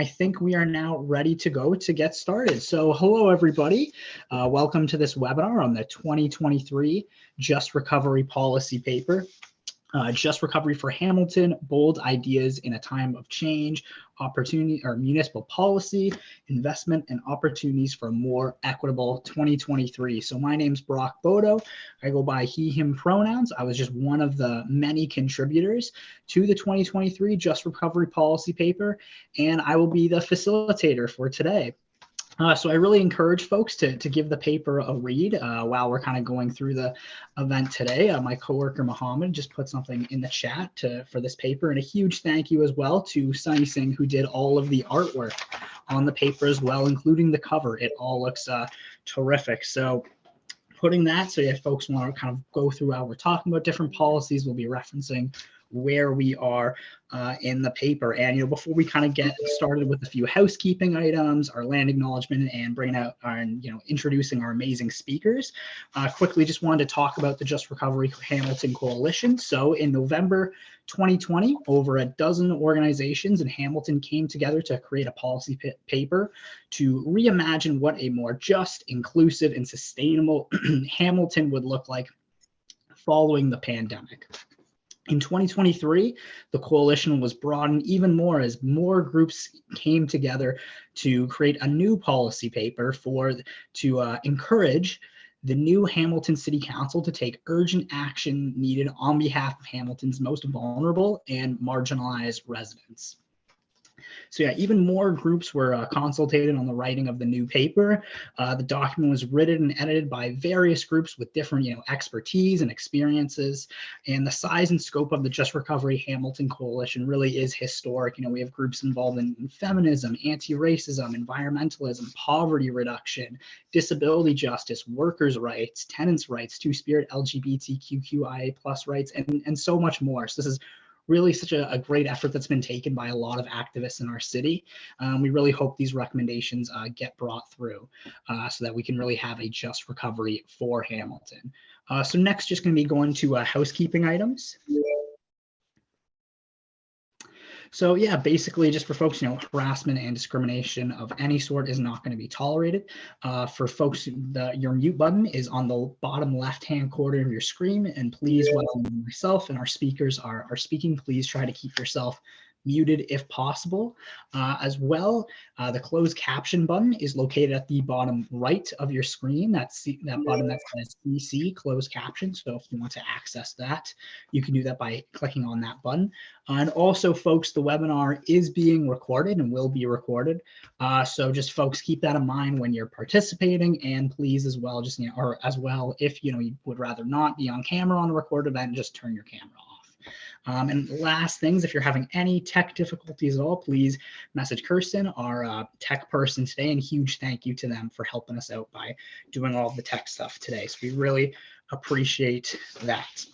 I think we are now ready to go to get started. So hello, everybody. Welcome to this webinar on the 2023 Just Recovery Policy Paper. Just Recovery for Hamilton, Bold Ideas in a Time of Change, Opportunity or Municipal Policy, Investment and Opportunities for a More Equitable 2023. So my name's Brock Bodo. I go by he, him pronouns. I was just one of the many contributors to the 2023 Just Recovery Policy Paper, and I will be the facilitator for today. So I really encourage folks to give the paper a read while we're kind of going through the event today. My coworker Mohammed just put something in the chat for this paper, and a huge thank you as well to Sunny Singh, who did all of the artwork on the paper as well, including the cover. It all looks terrific. So putting that, so if folks want to kind of go through how we're talking about different policies, we'll be referencing where we are in the paper. And before we kind of get started with a few housekeeping items, our land acknowledgement, and bringing out our, introducing our amazing speakers, quickly just wanted to talk about the Just Recovery Hamilton Coalition. So in November 2020, over a dozen organizations in Hamilton came together to create a policy paper to reimagine what a more just, inclusive, and sustainable Hamilton would look like following the pandemic. In 2023, the coalition was broadened even more as more groups came together to create a new policy paper to encourage the new Hamilton City Council to take urgent action needed on behalf of Hamilton's most vulnerable and marginalized residents. So yeah, even more groups were consulted on the writing of the new paper. The document was written and edited by various groups with different, expertise and experiences. And the size and scope of the Just Recovery Hamilton Coalition really is historic. We have groups involved in feminism, anti-racism, environmentalism, poverty reduction, disability justice, workers' rights, tenants' rights, two-spirit LGBTQIA+ rights, and so much more. So this is really such a great effort that's been taken by a lot of activists in our city. We really hope these recommendations get brought through so that we can really have a just recovery for Hamilton. So next, just going to be going to housekeeping items. So yeah, basically just for folks, harassment and discrimination of any sort is not going to be tolerated. For folks, your mute button is on the bottom left-hand corner of your screen, and please, while myself and our speakers are speaking, please try to keep yourself muted if possible. As well, the closed caption button is located at the bottom right of your screen. That's that button that says CC, closed caption. So if you want to access that, you can do that by clicking on that button. And also, folks, the webinar is being recorded and will be recorded. So just folks, keep that in mind when you're participating, and please as well, just or as well, if you would rather not be on camera on a recorded event, just turn your camera off. And last things, if you're having any tech difficulties at all, please message Kirsten, our tech person today, and huge thank you to them for helping us out by doing all the tech stuff today. So we really appreciate that.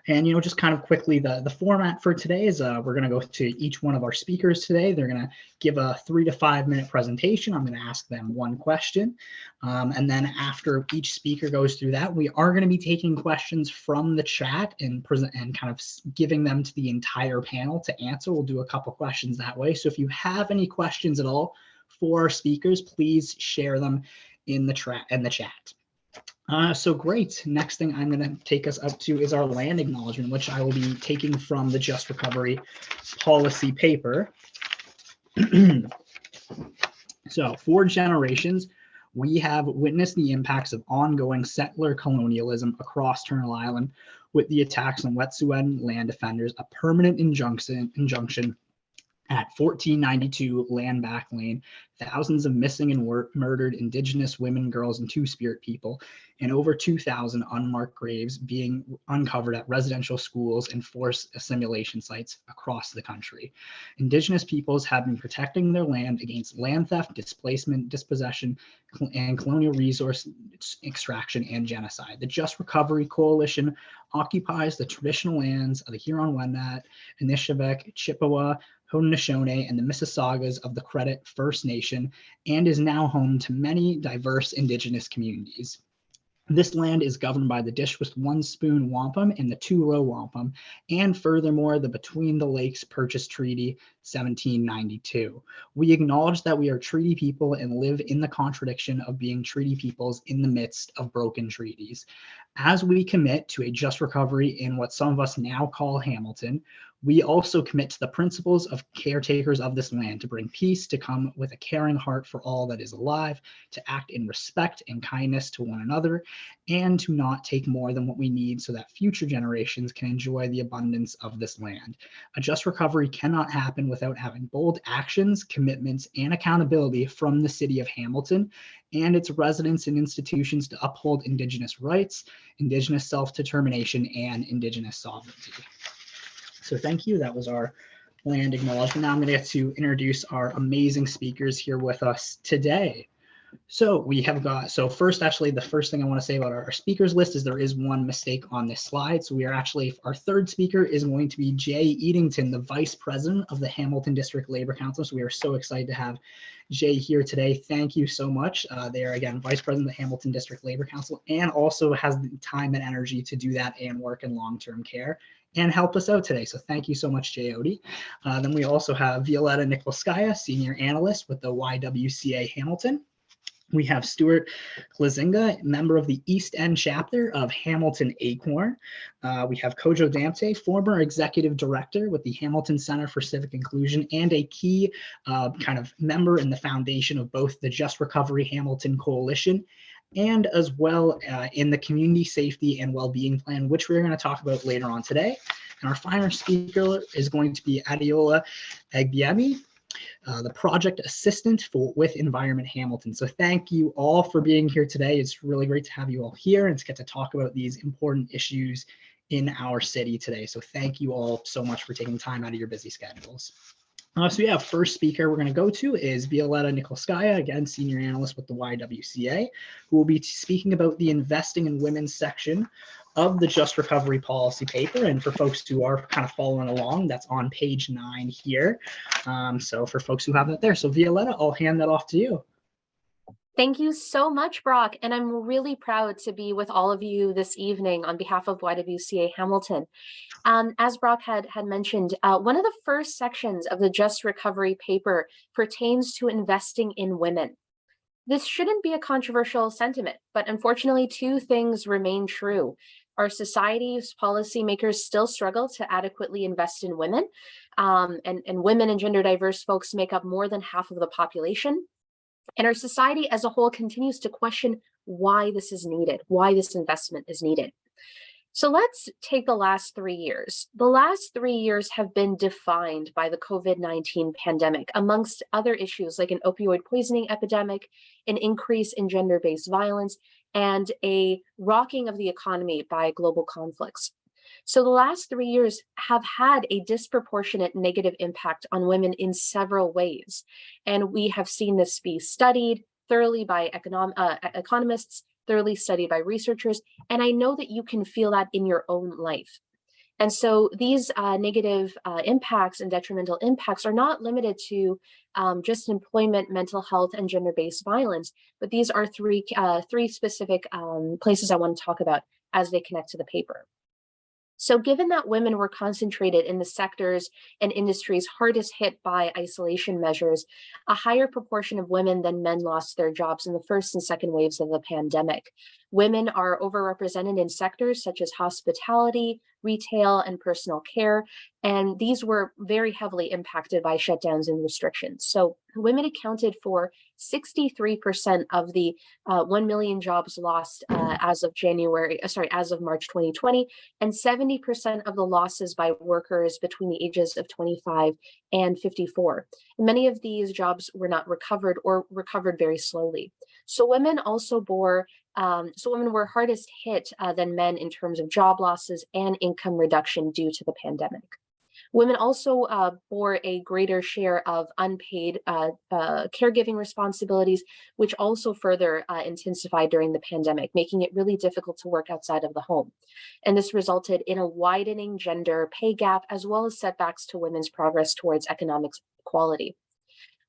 And, just kind of quickly, the format for today is we're going to go to each one of our speakers today. They're going to give a 3 to 5 minute presentation. I'm going to ask them one question. And then after each speaker goes through that, we are going to be taking questions from the chat and kind of giving them to the entire panel to answer. We'll do a couple questions that way. So if you have any questions at all for our speakers, please share them in the chat. So great. Next thing I'm going to take us up to is our land acknowledgement, which I will be taking from the Just Recovery Policy Paper. So for generations, we have witnessed the impacts of ongoing settler colonialism across Turtle Island, with the attacks on Wet'suwet'en land defenders, a permanent injunction at 1492 Landback Lane, thousands of missing and murdered Indigenous women, girls, and Two-Spirit people, and over 2,000 unmarked graves being uncovered at residential schools and forced assimilation sites across the country. Indigenous peoples have been protecting their land against land theft, displacement, dispossession, and colonial resource extraction and genocide. The Just Recovery Coalition occupies the traditional lands of the Huron-Wendat, Anishinaabe, Chippewa, Haudenosaunee, and the Mississaugas of the Credit First Nation, and is now home to many diverse Indigenous communities. This land is governed by the Dish with One Spoon Wampum and the Two Row Wampum, and furthermore, the Between the Lakes Purchase Treaty 1792. We acknowledge that we are treaty people and live in the contradiction of being treaty peoples in the midst of broken treaties. As we commit to a just recovery in what some of us now call Hamilton, we also commit to the principles of caretakers of this land to bring peace, to come with a caring heart for all that is alive, to act in respect and kindness to one another, and to not take more than what we need so that future generations can enjoy the abundance of this land. A just recovery cannot happen without having bold actions, commitments, and accountability from the city of Hamilton and its residents and institutions to uphold Indigenous rights, Indigenous self-determination, and Indigenous sovereignty. So thank you. That was our land acknowledgement. Now I'm going to get to introduce our amazing speakers here with us today. So we have got, so first, actually, the first thing I want to say about our speakers list is there is one mistake on this slide. So we are actually, our third speaker is going to be Jay Eatington, the Vice President of the Hamilton District Labor Council. So we are so excited to have Jay here today. Thank you so much. They are, again, Vice President of the Hamilton District Labor Council, and also has the time and energy to do that and work in long-term care and help us out today. So thank you so much, Jay Odie. Then we also have Violetta Nikolskaya, Senior Analyst with the YWCA Hamilton. We have Stuart Glazinga, member of the East End chapter of Hamilton Acorn. We have Kojo Damte, former executive director with the Hamilton Center for Civic Inclusion and a key kind of member in the foundation of both the Just Recovery Hamilton Coalition and as well in the Community Safety and Wellbeing Plan, which we're going to talk about later on today. And our final speaker is going to be Adeola Agbiemi, the project assistant with Environment Hamilton. So thank you all for being here today. It's really great to have you all here and to get to talk about these important issues in our city today. So thank you all so much for taking time out of your busy schedules. So yeah, first speaker we're going to go to is Violetta Nikolskaya, again, Senior Analyst with the YWCA, who will be speaking about the Investing in Women section of the Just Recovery Policy Paper. And for folks who are kind of following along, that's on page 9 here. So for folks who have that there. So Violetta, I'll hand that off to you. Thank you so much, Brock. And I'm really proud to be with all of you this evening on behalf of YWCA Hamilton. As Brock had mentioned, one of the first sections of the Just Recovery paper pertains to investing in women. This shouldn't be a controversial sentiment, but unfortunately, two things remain true. Our society's policymakers still struggle to adequately invest in women, and women and gender diverse folks make up more than half of the population. And our society as a whole continues to question why this is needed, why this investment is needed. So let's take the last 3 years. The last 3 years have been defined by the COVID-19 pandemic, amongst other issues like an opioid poisoning epidemic, an increase in gender-based violence, and a rocking of the economy by global conflicts. So the last 3 years have had a disproportionate negative impact on women in several ways. And we have seen this be studied thoroughly by economists, thoroughly studied by researchers, and I know that you can feel that in your own life. And so these negative impacts and detrimental impacts are not limited to just employment, mental health, and gender-based violence, but these are three specific places I want to talk about as they connect to the paper. So given that women were concentrated in the sectors and industries hardest hit by isolation measures, a higher proportion of women than men lost their jobs in the first and second waves of the pandemic. Women are overrepresented in sectors such as hospitality, retail, and personal care, and these were very heavily impacted by shutdowns and restrictions. So women accounted for 63% of the 1 million jobs lost as of March 2020, and 70% of the losses by workers between the ages of 25 and 54. Many of these jobs were not recovered or recovered very slowly. So women were hardest hit than men in terms of job losses and income reduction due to the pandemic. Women also bore a greater share of unpaid caregiving responsibilities, which also further intensified during the pandemic, making it really difficult to work outside of the home. And this resulted in a widening gender pay gap, as well as setbacks to women's progress towards economic equality.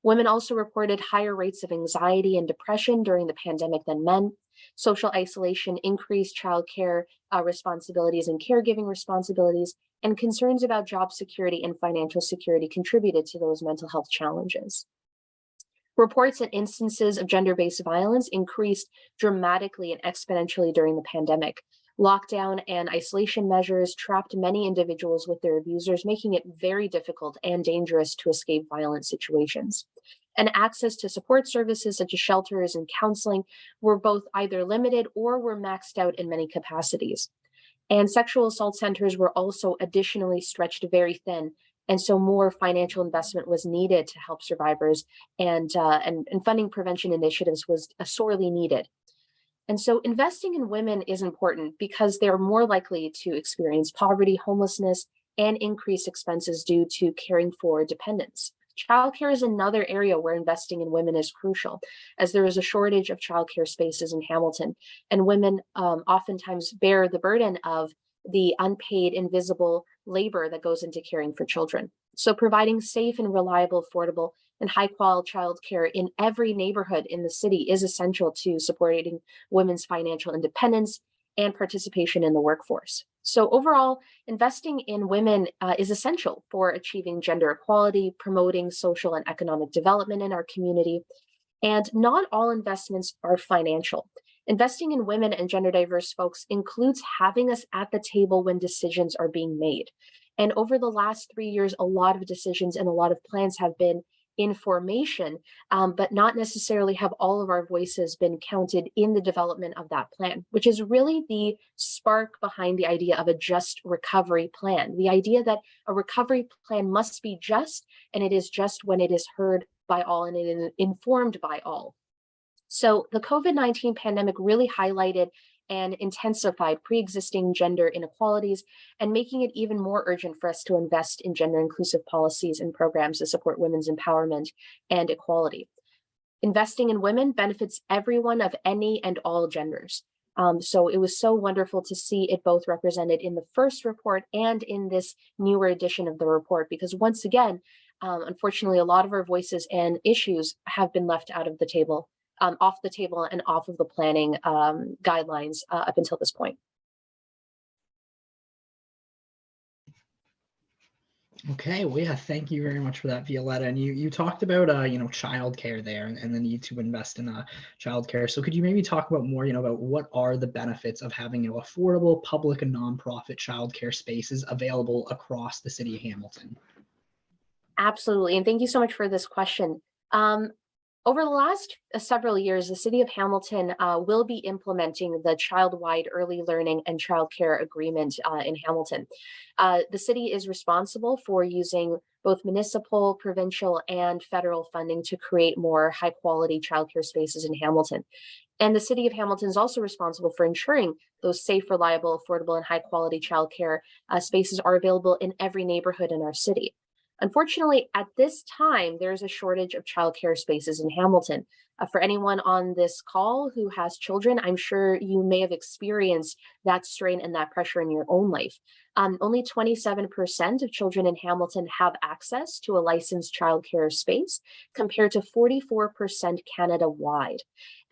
Women also reported higher rates of anxiety and depression during the pandemic than men. Social isolation, increased childcare responsibilities and caregiving responsibilities, and concerns about job security and financial security contributed to those mental health challenges. Reports and instances of gender-based violence increased dramatically and exponentially during the pandemic. Lockdown and isolation measures trapped many individuals with their abusers, making it very difficult and dangerous to escape violent situations. And access to support services such as shelters and counseling were both either limited or were maxed out in many capacities. And sexual assault centers were also additionally stretched very thin. And so more financial investment was needed to help survivors, and funding prevention initiatives was sorely needed. And so investing in women is important because they're more likely to experience poverty, homelessness, and increased expenses due to caring for dependents. Childcare is another area where investing in women is crucial, as there is a shortage of childcare spaces in Hamilton, and women oftentimes bear the burden of the unpaid, invisible labor that goes into caring for children. So providing safe and reliable, affordable, and high-quality childcare in every neighborhood in the city is essential to supporting women's financial independence and participation in the workforce. So overall, investing in women is essential for achieving gender equality, promoting social and economic development in our community. And not all investments are financial. Investing in women and gender diverse folks includes having us at the table when decisions are being made. And over the last 3 years, a lot of decisions and a lot of plans have been in formation, but not necessarily have all of our voices been counted in the development of that plan, which is really the spark behind the idea of a just recovery plan. The idea that a recovery plan must be just, and it is just when it is heard by all and it is informed by all. So the COVID-19 pandemic really highlighted and intensified pre-existing gender inequalities, and making it even more urgent for us to invest in gender inclusive policies and programs to support women's empowerment and equality. Investing in women benefits everyone of any and all genders. So it was so wonderful to see it both represented in the first report and in this newer edition of the report, because once again, unfortunately, a lot of our voices and issues have been left out of the table. Off the table and off of the planning guidelines up until this point. Okay, well, yeah, thank you very much for that, Violetta. And you talked about childcare there, and the need to invest in childcare. So could you maybe talk about more, about what are the benefits of having affordable public and nonprofit childcare spaces available across the city of Hamilton? Absolutely, and thank you so much for this question. Over the last several years, the City of Hamilton will be implementing the Child-Wide Early Learning and Childcare Agreement in Hamilton. The city is responsible for using both municipal, provincial, and federal funding to create more high-quality childcare spaces in Hamilton. And the City of Hamilton is also responsible for ensuring those safe, reliable, affordable, and high-quality childcare spaces are available in every neighborhood in our city. Unfortunately, at this time, there's a shortage of childcare spaces in Hamilton. For anyone on this call who has children, I'm sure you may have experienced that strain and that pressure in your own life. Only 27% of children in Hamilton have access to a licensed childcare space, compared to 44% Canada-wide.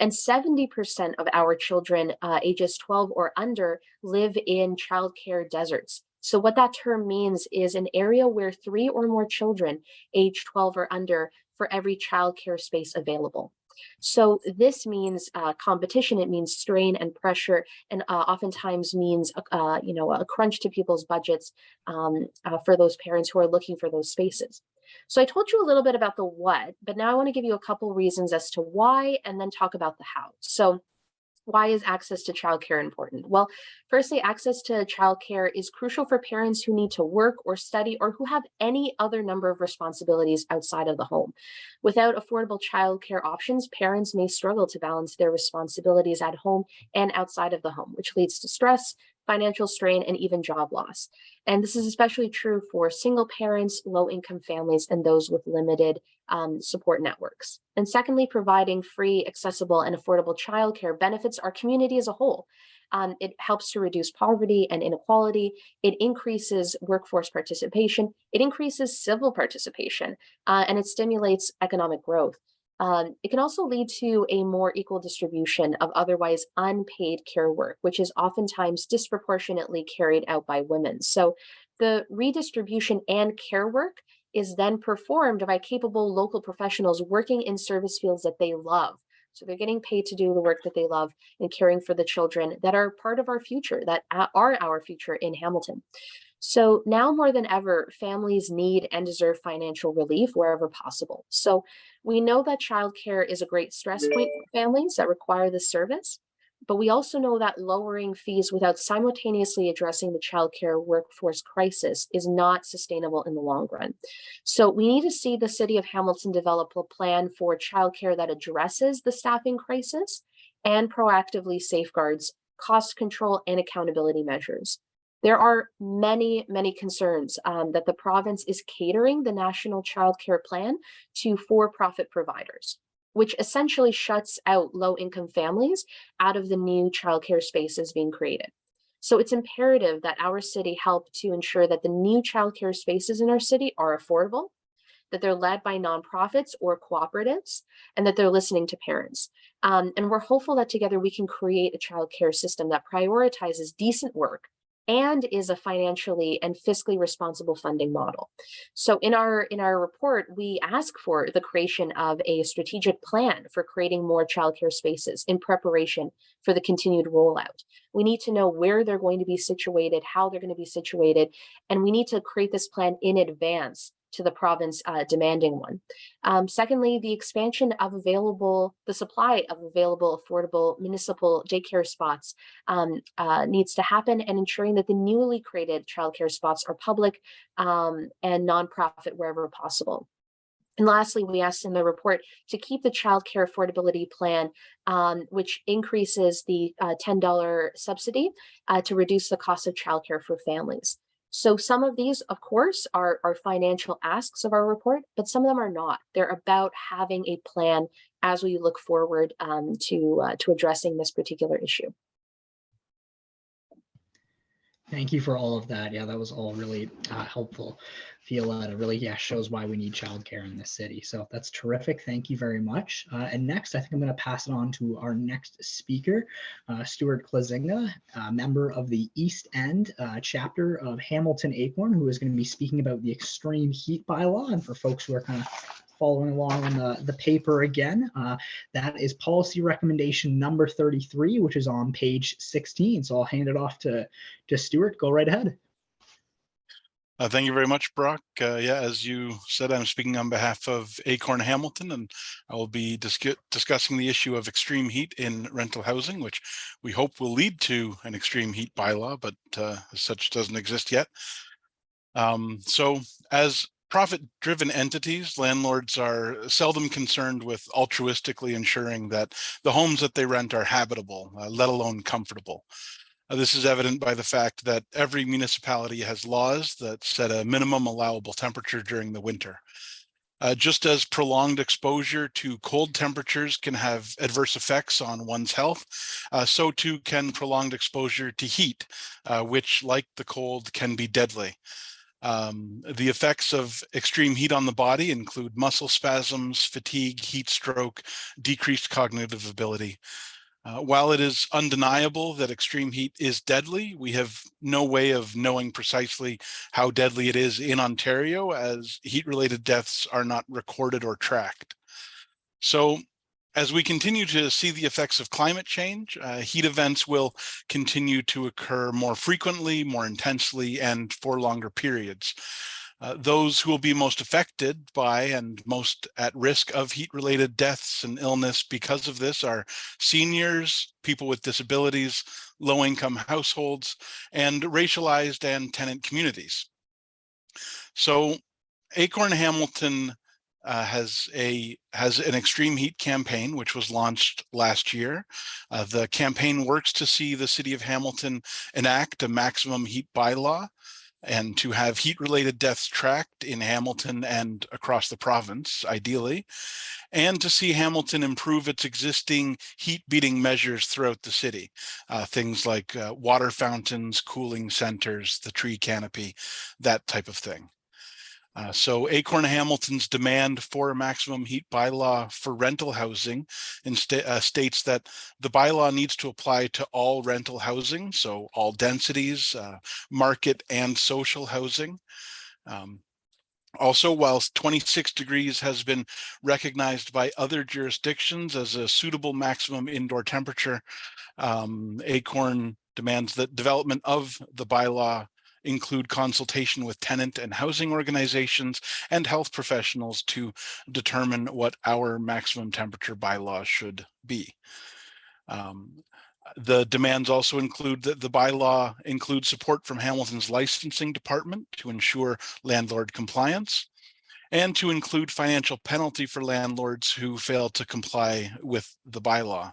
And 70% of our children ages 12 or under live in childcare deserts. So what that term means is an area where 3 or more children age 12 or under for every childcare space available. So this means competition, it means strain and pressure, and oftentimes means a crunch to people's budgets for those parents who are looking for those spaces. So I told you a little bit about the what, but now I want to give you a couple reasons as to why, and then talk about the how. So why is access to childcare important? Well, firstly, access to childcare is crucial for parents who need to work or study or who have any other number of responsibilities outside of the home. Without affordable childcare options, parents may struggle to balance their responsibilities at home and outside of the home, which leads to stress, financial strain, and even job loss. And this is especially true for single parents, low-income families, and those with limited support networks. And secondly, providing free, accessible, and affordable childcare benefits our community as a whole. It helps to reduce poverty and inequality. It increases workforce participation. It increases civil participation, and it stimulates economic growth. It can also lead to a more equal distribution of otherwise unpaid care work, which is oftentimes disproportionately carried out by women. So the redistribution and care work is then performed by capable local professionals working in service fields that they love. So they're getting paid to do the work that they love and caring for the children that are part of our future, that are our future in Hamilton. So now more than ever, families need and deserve financial relief wherever possible. So we know that childcare is a great stress point for families that require this service, but we also know that lowering fees without simultaneously addressing the childcare workforce crisis is not sustainable in the long run. So we need to see the City of Hamilton develop a plan for childcare that addresses the staffing crisis and proactively safeguards cost control and accountability measures. There are many, many concerns that the province is catering the National Child Care Plan to for-profit providers, which essentially shuts out low-income families out of the new childcare spaces being created. So it's imperative that our city help to ensure that the new childcare spaces in our city are affordable, that they're led by nonprofits or cooperatives, and that they're listening to parents. And we're hopeful that together we can create a childcare system that prioritizes decent work and is a financially and fiscally responsible funding model. So in our report, we ask for the creation of a strategic plan for creating more childcare spaces in preparation for the continued rollout. We need to know where they're going to be situated, how they're going to be situated, and we need to create this plan in advance to the province demanding one. Secondly, the expansion of the supply of available affordable municipal daycare spots needs to happen, and ensuring that the newly created childcare spots are public and nonprofit wherever possible. And lastly, we asked in the report to keep the child care affordability plan, which increases the $10 subsidy to reduce the cost of childcare for families. So some of these, of course, are financial asks of our report, but some of them are not. They're about having a plan as we look forward to addressing this particular issue. Thank you for all of that. Yeah, that was all really helpful. Feel that it really shows why we need childcare in this city. So that's terrific. Thank you very much. And next, I think I'm going to pass it on to our next speaker, Stuart Klazinga, member of the East End chapter of Hamilton Acorn, who is going to be speaking about the extreme heat bylaw. And for folks who are kind of following along on the paper again, that is policy recommendation number 33, which is on page 16. So I'll hand it off to Stuart. Go right ahead. Thank you very much, Brock. Yeah, as you said, I'm speaking on behalf of Acorn Hamilton, and I will be discussing the issue of extreme heat in rental housing, which we hope will lead to an extreme heat bylaw, but as such doesn't exist yet. So as profit-driven entities, landlords are seldom concerned with altruistically ensuring that the homes that they rent are habitable, let alone comfortable. This is evident by the fact that every municipality has laws that set a minimum allowable temperature during the winter. Just as prolonged exposure to cold temperatures can have adverse effects on one's health, so too can prolonged exposure to heat, which, like the cold, can be deadly. The effects of extreme heat on the body include muscle spasms, fatigue, heat stroke, decreased cognitive ability. While it is undeniable that extreme heat is deadly, we have no way of knowing precisely how deadly it is in Ontario, as heat-related deaths are not recorded or tracked. So, as we continue to see the effects of climate change, heat events will continue to occur more frequently, more intensely, and for longer periods. Those who will be most affected by and most at risk of heat-related deaths and illness because of this are seniors, people with disabilities, low-income households, and racialized and tenant communities. So Acorn Hamilton has an extreme heat campaign, which was launched last year. The campaign works to see the City of Hamilton enact a maximum heat bylaw. and to have heat-related deaths tracked in Hamilton and across the province, ideally, and to see Hamilton improve its existing heat-beating measures throughout the city. Things like water fountains, cooling centers, the tree canopy, that type of thing. So Acorn Hamilton's demand for a maximum heat bylaw for rental housing states that the bylaw needs to apply to all rental housing, so all densities, market and social housing. Also, whilst 26 degrees has been recognized by other jurisdictions as a suitable maximum indoor temperature, Acorn demands that development of the bylaw include consultation with tenant and housing organizations and health professionals to determine what our maximum temperature bylaw should be. The demands also include that the bylaw include support from Hamilton's licensing department to ensure landlord compliance, and to include financial penalty for landlords who fail to comply with the bylaw.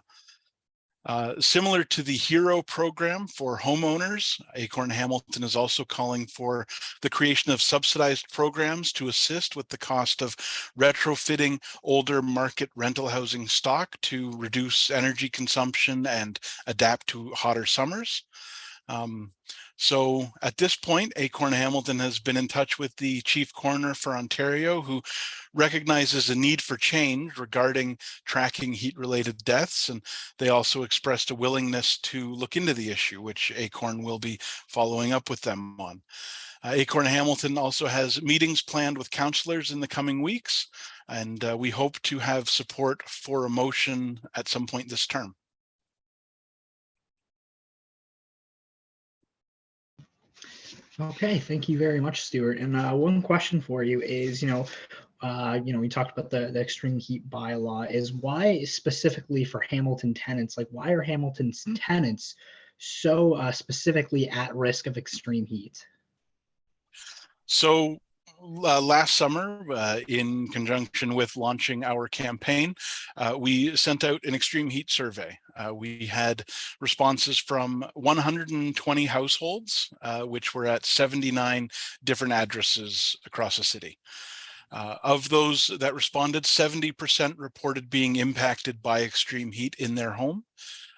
Similar to the HERO program for homeowners, Acorn Hamilton is also calling for the creation of subsidized programs to assist with the cost of retrofitting older market rental housing stock to reduce energy consumption and adapt to hotter summers. So at this point, Acorn Hamilton has been in touch with the Chief Coroner for Ontario, who recognizes a need for change regarding tracking heat-related deaths, and they also expressed a willingness to look into the issue, which Acorn will be following up with them on. Acorn Hamilton also has meetings planned with councillors in the coming weeks, and we hope to have support for a motion at some point this term. Okay, thank you very much, Stuart. And one question for you is, we talked about the extreme heat bylaw. Is why specifically for Hamilton tenants? Like, why are Hamilton's tenants so specifically at risk of extreme heat? So last summer, in conjunction with launching our campaign, we sent out an extreme heat survey. We had responses from 120 households, which were at 79 different addresses across the city. Of those that responded, 70% reported being impacted by extreme heat in their home.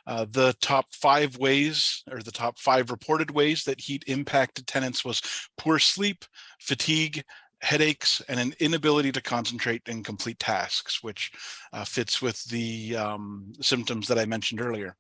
The top 5 ways, or the top 5 reported ways that heat impacted tenants was poor sleep, fatigue, headaches, and an inability to concentrate and complete tasks, which fits with the symptoms that I mentioned earlier.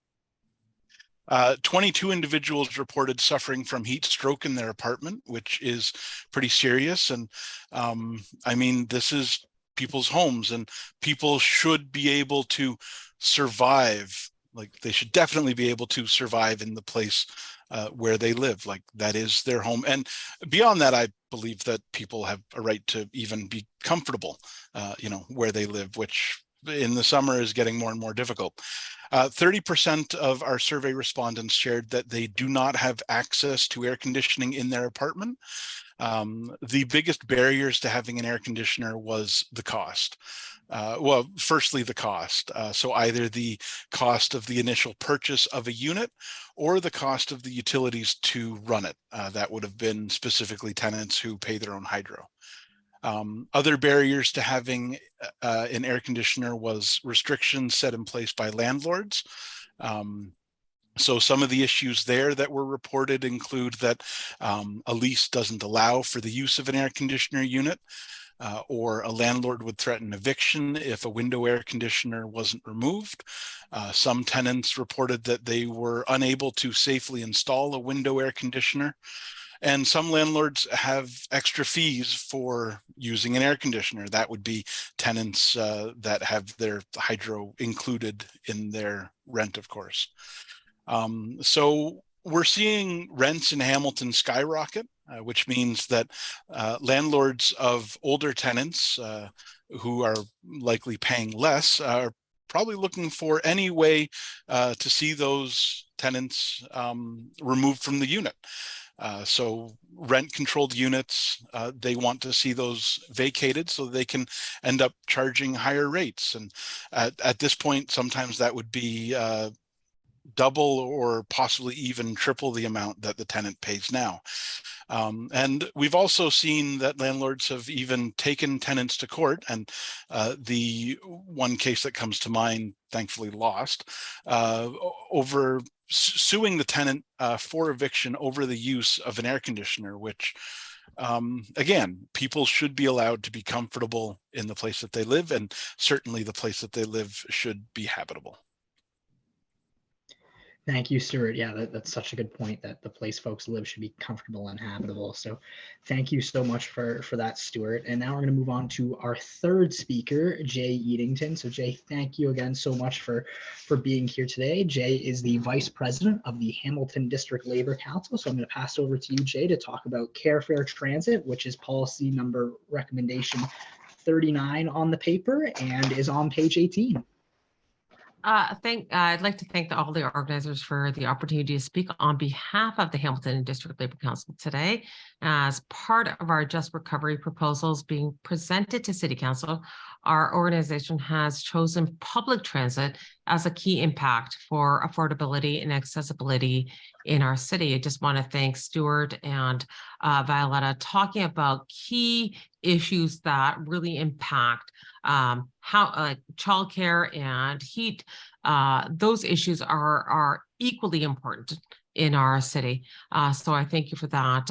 22 individuals reported suffering from heat stroke in their apartment, which is pretty serious. And I mean, this is people's homes, and people should be able to survive. Like, they should definitely be able to survive in the place where they live. Like, that is their home. And beyond that, I believe that people have a right to even be comfortable, where they live, which in the summer is getting more and more difficult. 30% of our survey respondents shared that they do not have access to air conditioning in their apartment. The biggest barriers to having an air conditioner was the cost. Well, firstly, the cost. So either the cost of the initial purchase of a unit or the cost of the utilities to run it. That would have been specifically tenants who pay their own hydro. Other barriers to having an air conditioner was restrictions set in place by landlords. So some of the issues there that were reported include that a lease doesn't allow for the use of an air conditioner unit, or a landlord would threaten eviction if a window air conditioner wasn't removed. Some tenants reported that they were unable to safely install a window air conditioner. And some landlords have extra fees for using an air conditioner. That would be tenants that have their hydro included in their rent, of course. So we're seeing rents in Hamilton skyrocket, which means that landlords of older tenants who are likely paying less are probably looking for any way to see those tenants removed from the unit. So rent-controlled units, they want to see those vacated so they can end up charging higher rates. And at this point, sometimes that would be double or possibly even triple the amount that the tenant pays now. And we've also seen that landlords have even taken tenants to court, and the one case that comes to mind, thankfully lost, over suing the tenant for eviction over the use of an air conditioner, which again, people should be allowed to be comfortable in the place that they live, and certainly the place that they live should be habitable. Thank you, Stuart. Yeah, that's such a good point, that the place folks live should be comfortable and habitable. So thank you so much for that, Stuart. And now we're going to move on to our third speaker, Jay Eadington. So Jay, thank you again so much for being here today. Jay is the Vice President of the Hamilton District Labor Council. So I'm going to pass over to you, Jay, to talk about Carefare Transit, which is policy number recommendation 39 on the paper and is on page 18. I'd like to thank all the organizers for the opportunity to speak on behalf of the Hamilton District Labor Council today. As part of our Just Recovery proposals being presented to City Council, our organization has chosen public transit as a key impact for affordability and accessibility in our city. I just want to thank Stuart and Violetta talking about key issues that really impact how childcare and heat. Those issues are equally important in our city. So I thank you for that.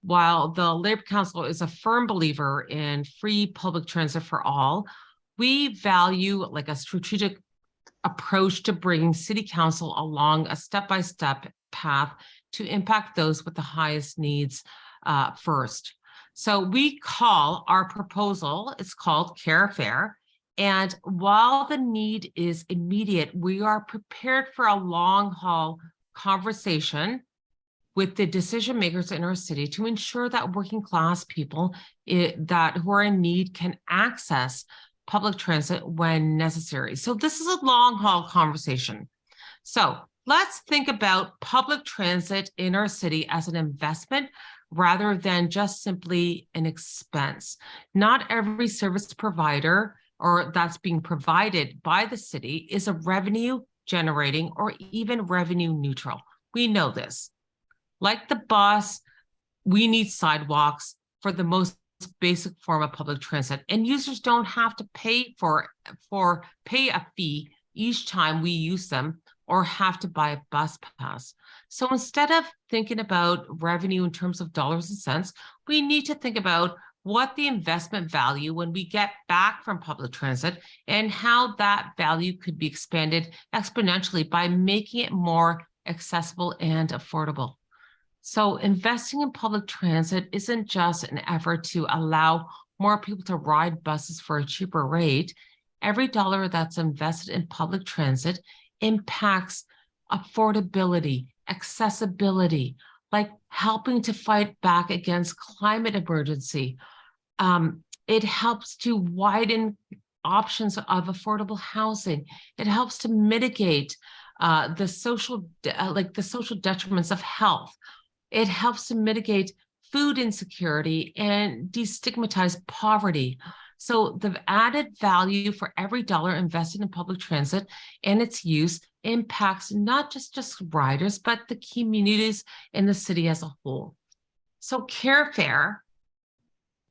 While the Labor Council is a firm believer in free public transit for all, we value like a strategic approach to bringing City Council along a step-by-step path to impact those with the highest needs first. So we call our proposal, it's called Carefare. And while the need is immediate, we are prepared for a long haul conversation with the decision makers in our city to ensure that working class people who are in need can access public transit when necessary. So this is a long haul conversation. So let's think about public transit in our city as an investment rather than just simply an expense. Not every service provider or that's being provided by the city is a revenue generating or even revenue neutral. We know this. Like the bus, we need sidewalks for the most basic form of public transit, and users don't have to pay a fee each time we use them or have to buy a bus pass. So instead of thinking about revenue in terms of dollars and cents, we need to think about what the investment value when we get back from public transit and how that value could be expanded exponentially by making it more accessible and affordable. So investing in public transit isn't just an effort to allow more people to ride buses for a cheaper rate. Every dollar that's invested in public transit impacts affordability, accessibility, like helping to fight back against climate emergency. It helps to widen options of affordable housing. It helps to mitigate the social detriments of health. It helps to mitigate food insecurity and destigmatize poverty. So the added value for every dollar invested in public transit and its use impacts not just riders, but the communities in the city as a whole. So Carefare,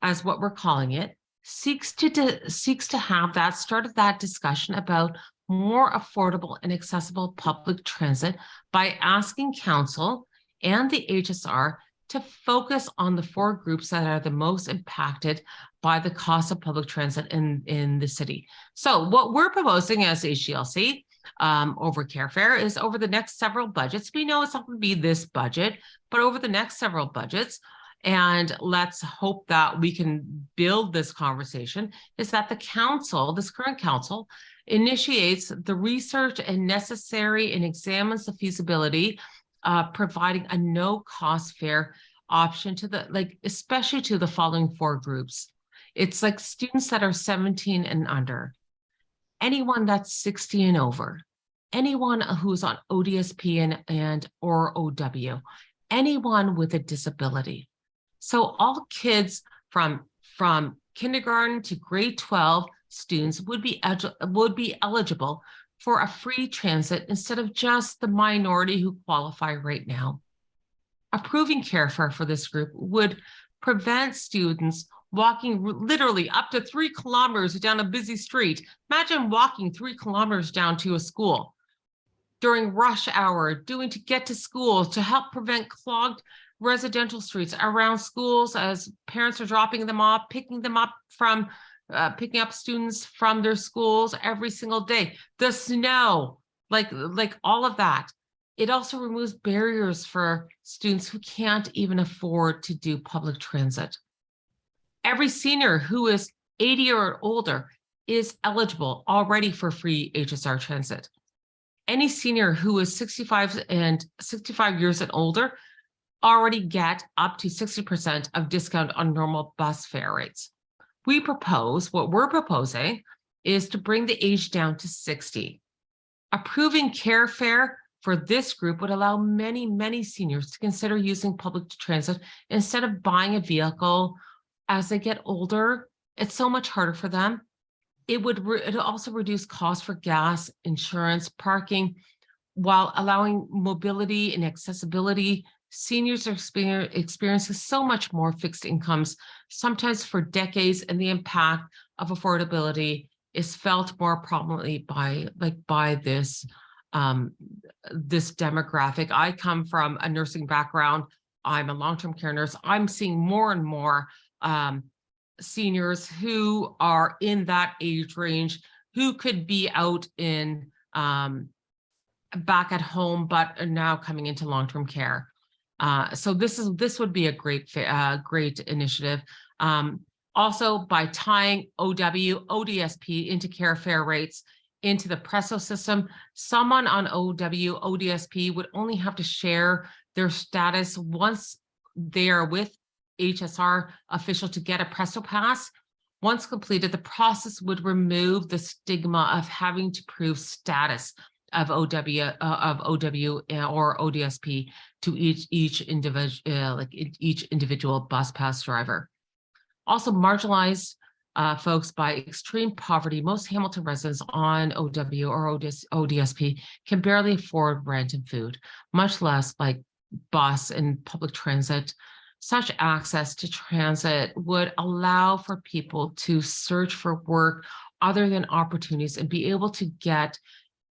as what we're calling it, seeks to have that start of that discussion about more affordable and accessible public transit by asking council and the HSR to focus on the 4 groups that are the most impacted by the cost of public transit in the city. So what we're proposing as HCLC over Carefare is over the next several budgets. We know it's not going to be this budget, but over the next several budgets, and let's hope that we can build this conversation, is that the council, this current council, initiates the research and necessary and examines the feasibility providing a no-cost fare option to especially to the following 4 groups. It's like students that are 17 and under, anyone that's 60 and over, anyone who's on ODSP and or OW, anyone with a disability. So all kids from kindergarten to grade 12 students would be eligible for a free transit instead of just the minority who qualify right now. Approving care fare for this group would prevent students walking literally up to 3 kilometers down a busy street. Imagine walking 3 kilometers down to a school during rush hour, to get to school, to help prevent clogged residential streets around schools as parents are dropping them off, picking up students from their schools every single day. The snow, like all of that. It also removes barriers for students who can't even afford to do public transit. Every senior who is 80 or older is eligible already for free HSR transit. Any senior who is 65 years and older already get up to 60% of discount on normal bus fare rates. What we're proposing is to bring the age down to 60. Approving care fare for this group would allow many, many seniors to consider using public transit instead of buying a vehicle as they get older. It's so much harder for them. It would also reduce costs for gas, insurance, parking, while allowing mobility and accessibility. Seniors are experiencing so much more fixed incomes, sometimes for decades, and the impact of affordability is felt more prominently by this demographic. I come from a nursing background. I'm a long-term care nurse. I'm seeing more and more seniors who are in that age range who could be out in back at home, but are now coming into long-term care. So this would be a great initiative. Also, by tying ODSP into care fare rates into the Presto system, someone on ODSP would only have to share their status once they are with HSR official to get a Presto Pass. Once completed, the process would remove the stigma of having to prove status of OW or ODSP to each individual bus pass driver. Also, marginalized folks by extreme poverty, most Hamilton residents on OW or ODSP can barely afford rent and food, much less like bus and public transit. Such access to transit would allow for people to search for work other than opportunities and be able to get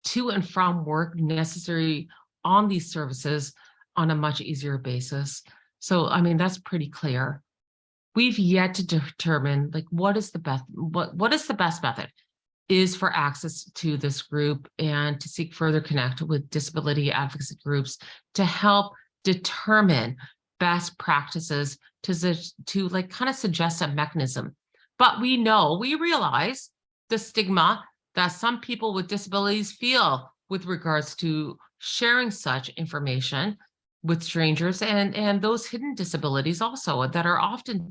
to and from work necessary on these services on a much easier basis. So, I mean, that's pretty clear. We've yet to determine what is the best method is for access to this group, and to seek further connect with disability advocacy groups to help determine best practices to kind of suggest a mechanism. But we realize the stigma that some people with disabilities feel with regards to sharing such information with strangers, and those hidden disabilities also that are often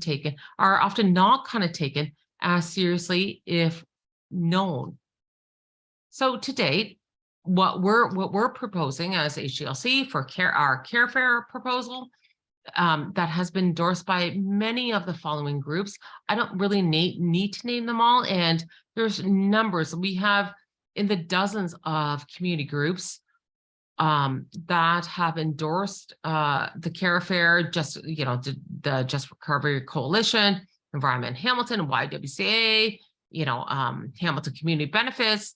not kind of taken as seriously if known. So to date, what we're proposing as HGLC for our care fare proposal that has been endorsed by many of the following groups. I don't really need to name them all, and there's numbers. We have in the dozens of community groups that have endorsed the care fare, the Just Recovery Coalition, Environment Hamilton, YWCA, Hamilton Community Benefits,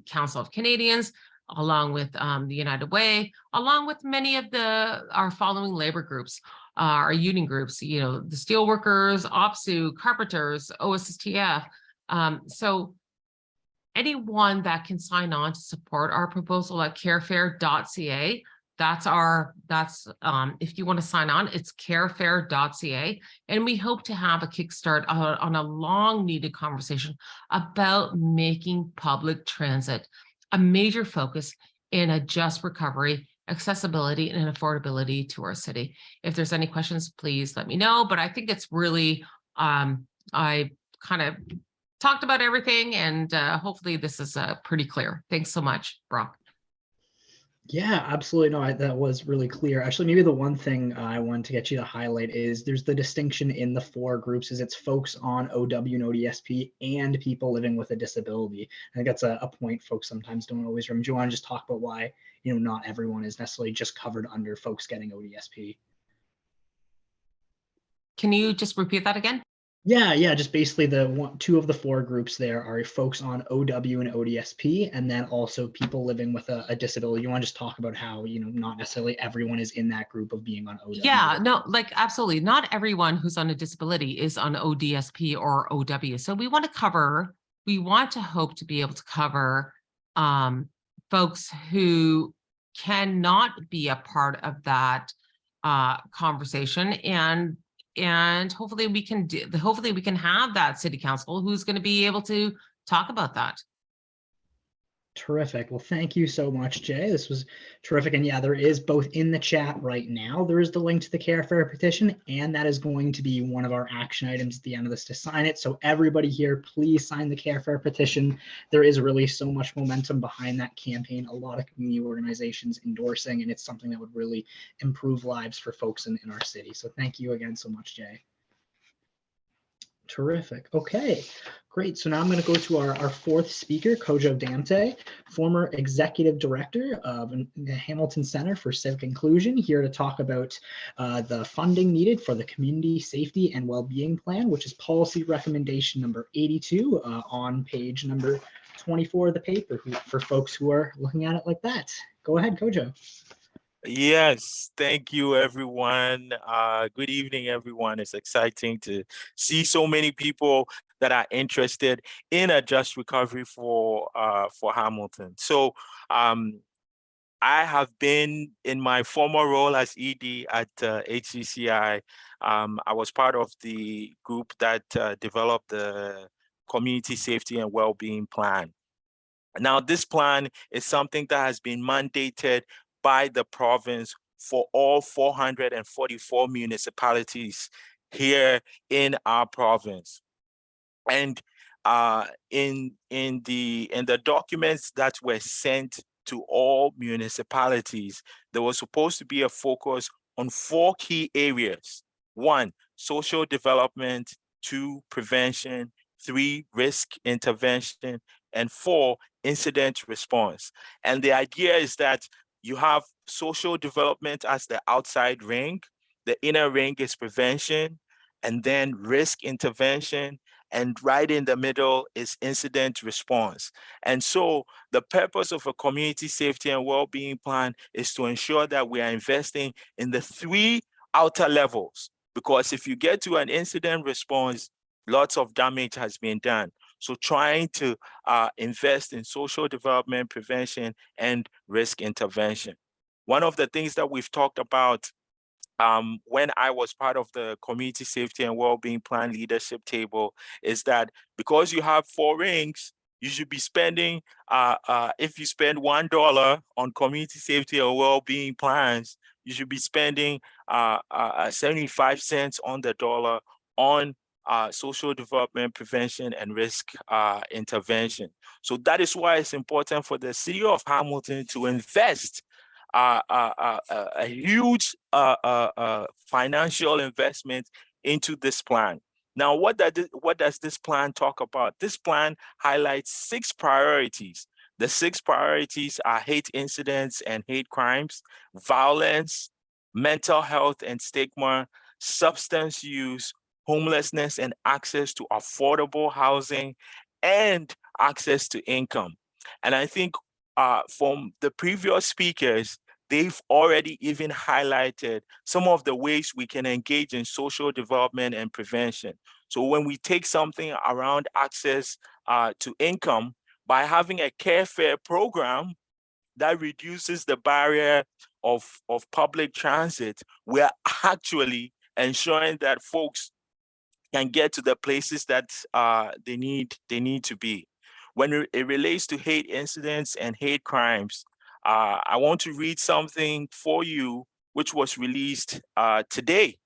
Council of Canadians, along with the United Way, along with many of our following labor groups, our union groups, the steelworkers, OPSU, carpenters, OSSTF. So anyone that can sign on to support our proposal at carefare.ca, if you want to sign on, it's carefare.ca. And we hope to have a kickstart on a long needed conversation about making public transit a major focus in a just recovery, accessibility, and affordability to our city. If there's any questions, please let me know. But I think it's really, I kind of talked about everything, and hopefully this is pretty clear. Thanks so much, Brock. Yeah, absolutely. No, that was really clear. Actually, maybe the one thing I wanted to get you to highlight is there's the distinction in the four groups is it's folks on OW and ODSP and people living with a disability. I think that's a point folks sometimes don't always remember. Do you want to just talk about why, not everyone is necessarily just covered under folks getting ODSP? Can you just repeat that again? Yeah, just basically two of the four groups there are folks on OW and ODSP, and then also people living with a disability. You want to just talk about how, not necessarily everyone is in that group of being on OW. Yeah, no, like absolutely. Not everyone who's on a disability is on ODSP or OW. So we want to hope to be able to cover folks who cannot be a part of that conversation, and hopefully we can have that city council who's going to be able to talk about that. Terrific. Well, thank you so much, Jay. This was terrific. And yeah, there is both in the chat right now, there is the link to the Care Fair petition, and that is going to be one of our action items at the end of this to sign it. So everybody here, please sign the Care Fair petition. There is really so much momentum behind that campaign, a lot of community organizations endorsing, and it's something that would really improve lives for folks in our city. So thank you again so much, Jay. Terrific. Okay, great. So now I'm going to go to our fourth speaker, Kojo Dante, former executive director of the Hamilton Center for Civic Inclusion, here to talk about the funding needed for the Community Safety and Wellbeing Plan, which is policy recommendation number 82 on page number 24 of the paper for folks who are looking at it like that. Go ahead, Kojo. Yes, thank you, everyone. Good evening, everyone. It's exciting to see so many people that are interested in a just recovery for Hamilton. So I have been in my former role as ED at HCCI. I was part of the group that developed the Community Safety and Wellbeing Plan. Now, this plan is something that has been mandated by the province for all 444 municipalities here in our province. And in the documents that were sent to all municipalities, there was supposed to be a focus on 4 key areas. 1, social development. 2, prevention. 3, risk intervention. And 4, incident response. And the idea is that you have social development as the outside ring, the inner ring is prevention, and then risk intervention, and right in the middle is incident response. And so the purpose of a community safety and well-being plan is to ensure that we are investing in the 3 outer levels, because if you get to an incident response, lots of damage has been done. So trying to invest in social development, prevention, and risk intervention. One of the things that we've talked about when I was part of the Community Safety and Wellbeing Plan leadership table is that because you have 4 rings, you should be spending, if you spend $1 on community safety or well-being plans, you should be spending 75 cents on the dollar on social development, prevention, and risk intervention. So that is why it's important for the city of Hamilton to invest a huge financial investment into this plan. Now, what does this plan talk about? This plan highlights 6 priorities. The 6 priorities are hate incidents and hate crimes, violence, mental health and stigma, substance use, homelessness and access to affordable housing, and access to income. And I think from the previous speakers, they've already even highlighted some of the ways we can engage in social development and prevention. So when we take something around access to income, by having a Care Fair program that reduces the barrier of public transit, we are actually ensuring that folks can get to the places that they need to be. When it relates to hate incidents and hate crimes, I want to read something for you, which was released today.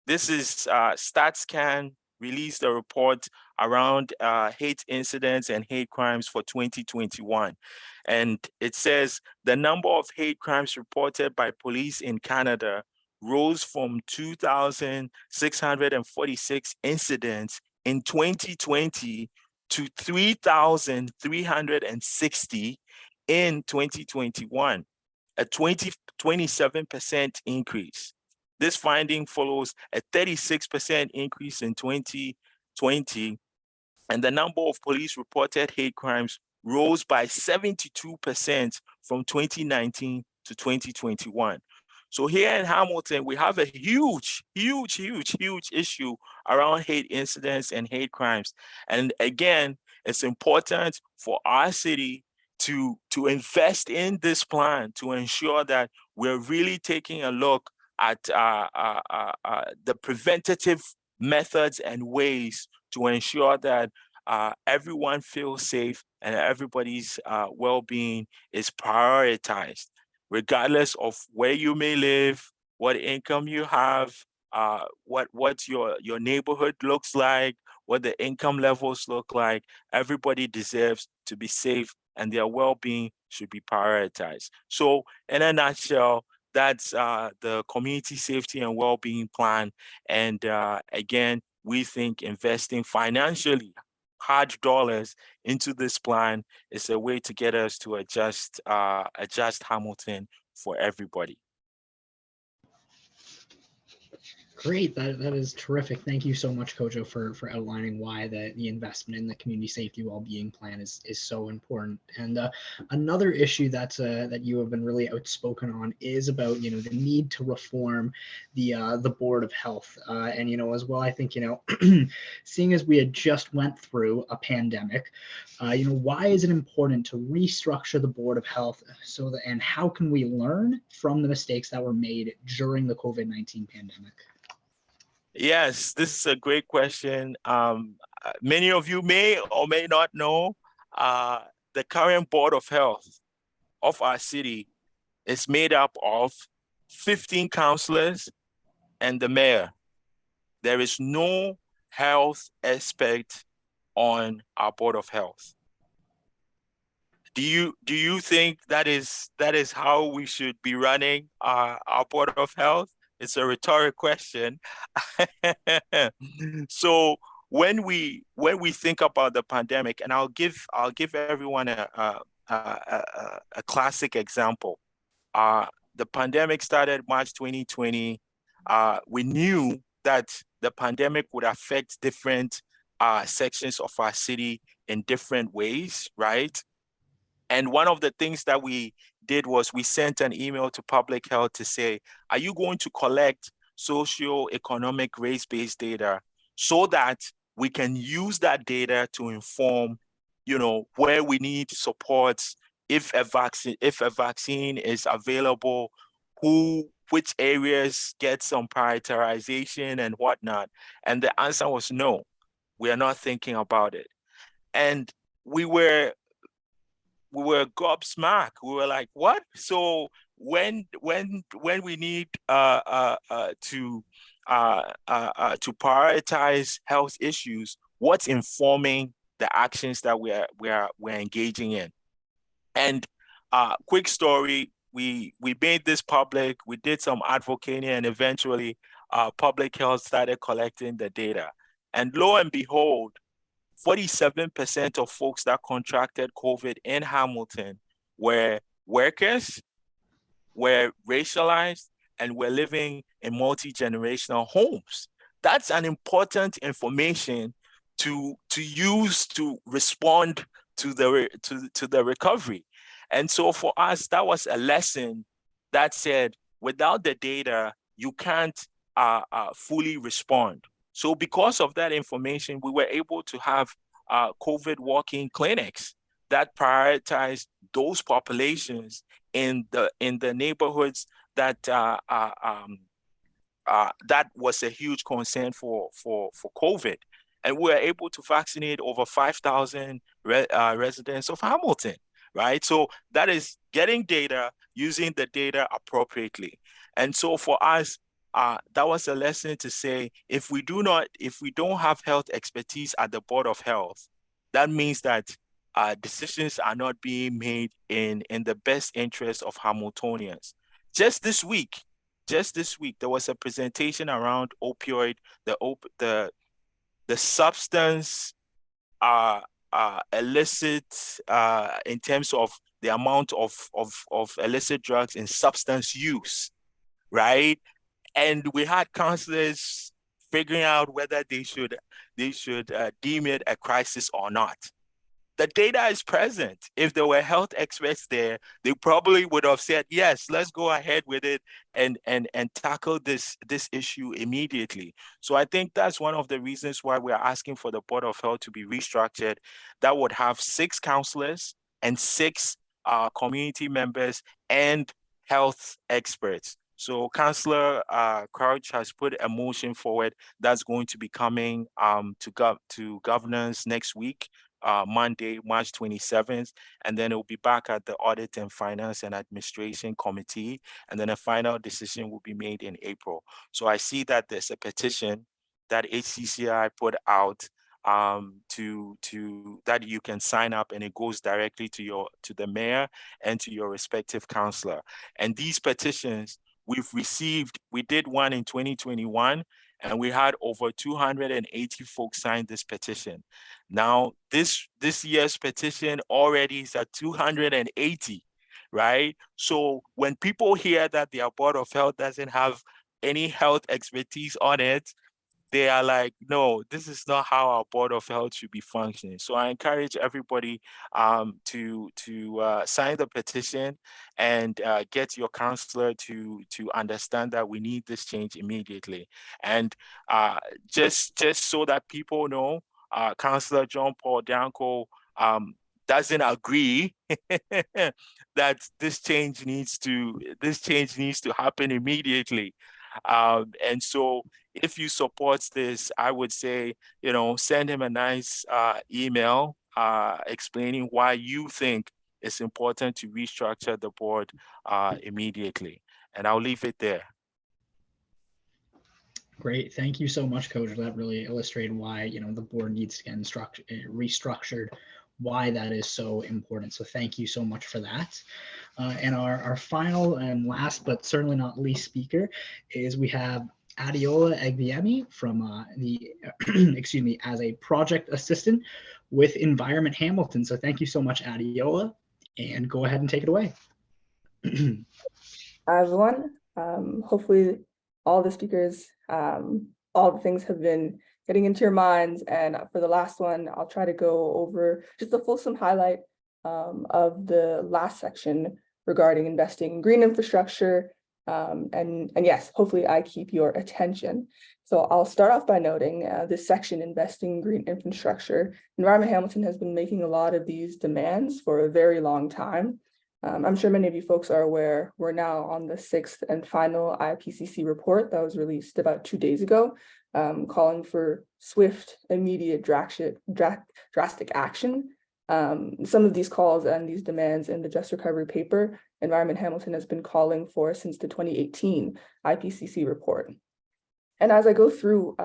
This is StatsCan released a report around hate incidents and hate crimes for 2021. And it says the number of hate crimes reported by police in Canada rose from 2,646 incidents in 2020 to 3,360 in 2021, a 27% increase. This finding follows a 36% increase in 2020, and the number of police reported hate crimes rose by 72% from 2019 to 2021. So here in Hamilton, we have a huge issue around hate incidents and hate crimes. And again, it's important for our city to invest in this plan to ensure that we're really taking a look at the preventative methods and ways to ensure that everyone feels safe and everybody's well-being is prioritized, regardless of where you may live, what income you have, what your neighborhood looks like, what the income levels look like. Everybody deserves to be safe and their well-being should be prioritized. So in a nutshell, that's the community safety and well-being plan. And again, we think investing financially hard dollars into this plan is a way to get us to adjust Hamilton for everybody. Great, that is terrific. Thank you so much, Kojo, for outlining why the investment in the community safety well-being plan is so important. And another issue that you have been really outspoken on is about the need to reform the Board of Health. And as well, I think seeing as we had just went through a pandemic, why is it important to restructure the Board of Health and how can we learn from the mistakes that were made during the COVID-19 pandemic? Yes, this is a great question. Many of you may or may not know the current Board of Health of our city is made up of 15 councillors and the mayor. There is no health expert on our Board of Health. Do you think that is how we should be running our Board of Health? It's a rhetoric question. So when we think about the pandemic, and I'll give everyone a classic example. The pandemic started March 2020. We knew that the pandemic would affect different sections of our city in different ways, right? And one of the things that we did was we sent an email to public health to say, are you going to collect socio-economic race-based data so that we can use that data to inform, where we need supports, if a vaccine is available, which areas get some prioritization and whatnot? And the answer was no, we are not thinking about it. And we were gobsmacked. We were like, what? So when we need to prioritize health issues, what's informing the actions that we're engaging in? And quick story, we made this public. We did some advocating, and eventually public health started collecting the data. And lo and behold, 47% of folks that contracted COVID in Hamilton were workers, were racialized, and were living in multi-generational homes. That's an important information to use to respond to the recovery. And so for us, that was a lesson that said, without the data, you can't fully respond. So because of that information, we were able to have COVID walk-in clinics that prioritize those populations in the neighborhoods that that was a huge concern for COVID. And we were able to vaccinate over 5,000 residents of Hamilton, right? So that is getting data, using the data appropriately. And so for us, that was a lesson to say, if we don't have health expertise at the Board of Health, that means that decisions are not being made in the best interest of Hamiltonians. Just this week, there was a presentation around opioid, the substance illicit in terms of the amount of illicit drugs in substance use, right? And we had counselors figuring out whether they should deem it a crisis or not. The data is present. If there were health experts there, they probably would have said, yes, let's go ahead with it and tackle this issue immediately. So I think that's one of the reasons why we're asking for the Board of Health to be restructured. That would have 6 counselors and 6 community members and health experts. So Councillor Crouch has put a motion forward that's going to be coming to governance next week, Monday, March 27th, and then it will be back at the Audit and Finance and Administration Committee, and then a final decision will be made in April. So I see that there's a petition that HCCI put out that you can sign up, and it goes directly to the mayor and to your respective councillor. And these petitions we did one in 2021, and we had over 280 folks sign this petition. Now, this year's petition already is at 280, right? So when people hear that their Board of Health doesn't have any health expertise on it, they are like, no, this is not how our Board of Health should be functioning. So I encourage everybody to sign the petition and get your counselor to understand that we need this change immediately. And just so that people know, Councillor John Paul Danko doesn't agree that this change needs to happen immediately. And so if you support this, I would say, send him a nice email explaining why you think it's important to restructure the board immedately. And I'll leave it there. Great. Thank you so much, Coach. That really illustrated why, the board needs to get restructured, why that is so important. So thank you so much for that. And our final and last, but certainly not least speaker is we have Adeola Egbiemi from as a project assistant with Environment Hamilton. So thank you so much, Adeola, and go ahead and take it away. Hi, everyone. Hopefully all the speakers, all the things have been getting into your minds. And for the last one, I'll try to go over just a fulsome highlight of the last section regarding investing in green infrastructure. And yes, hopefully I keep your attention. So I'll start off by noting this section, investing in green infrastructure. Environment Hamilton has been making a lot of these demands for a very long time. I'm sure many of you folks are aware we're now on the 6th and final IPCC report that was released about 2 days ago, calling for swift, immediate, drastic action. Some of these calls and these demands in the Just Recovery paper, Environment Hamilton has been calling for since the 2018 IPCC report. And as I go through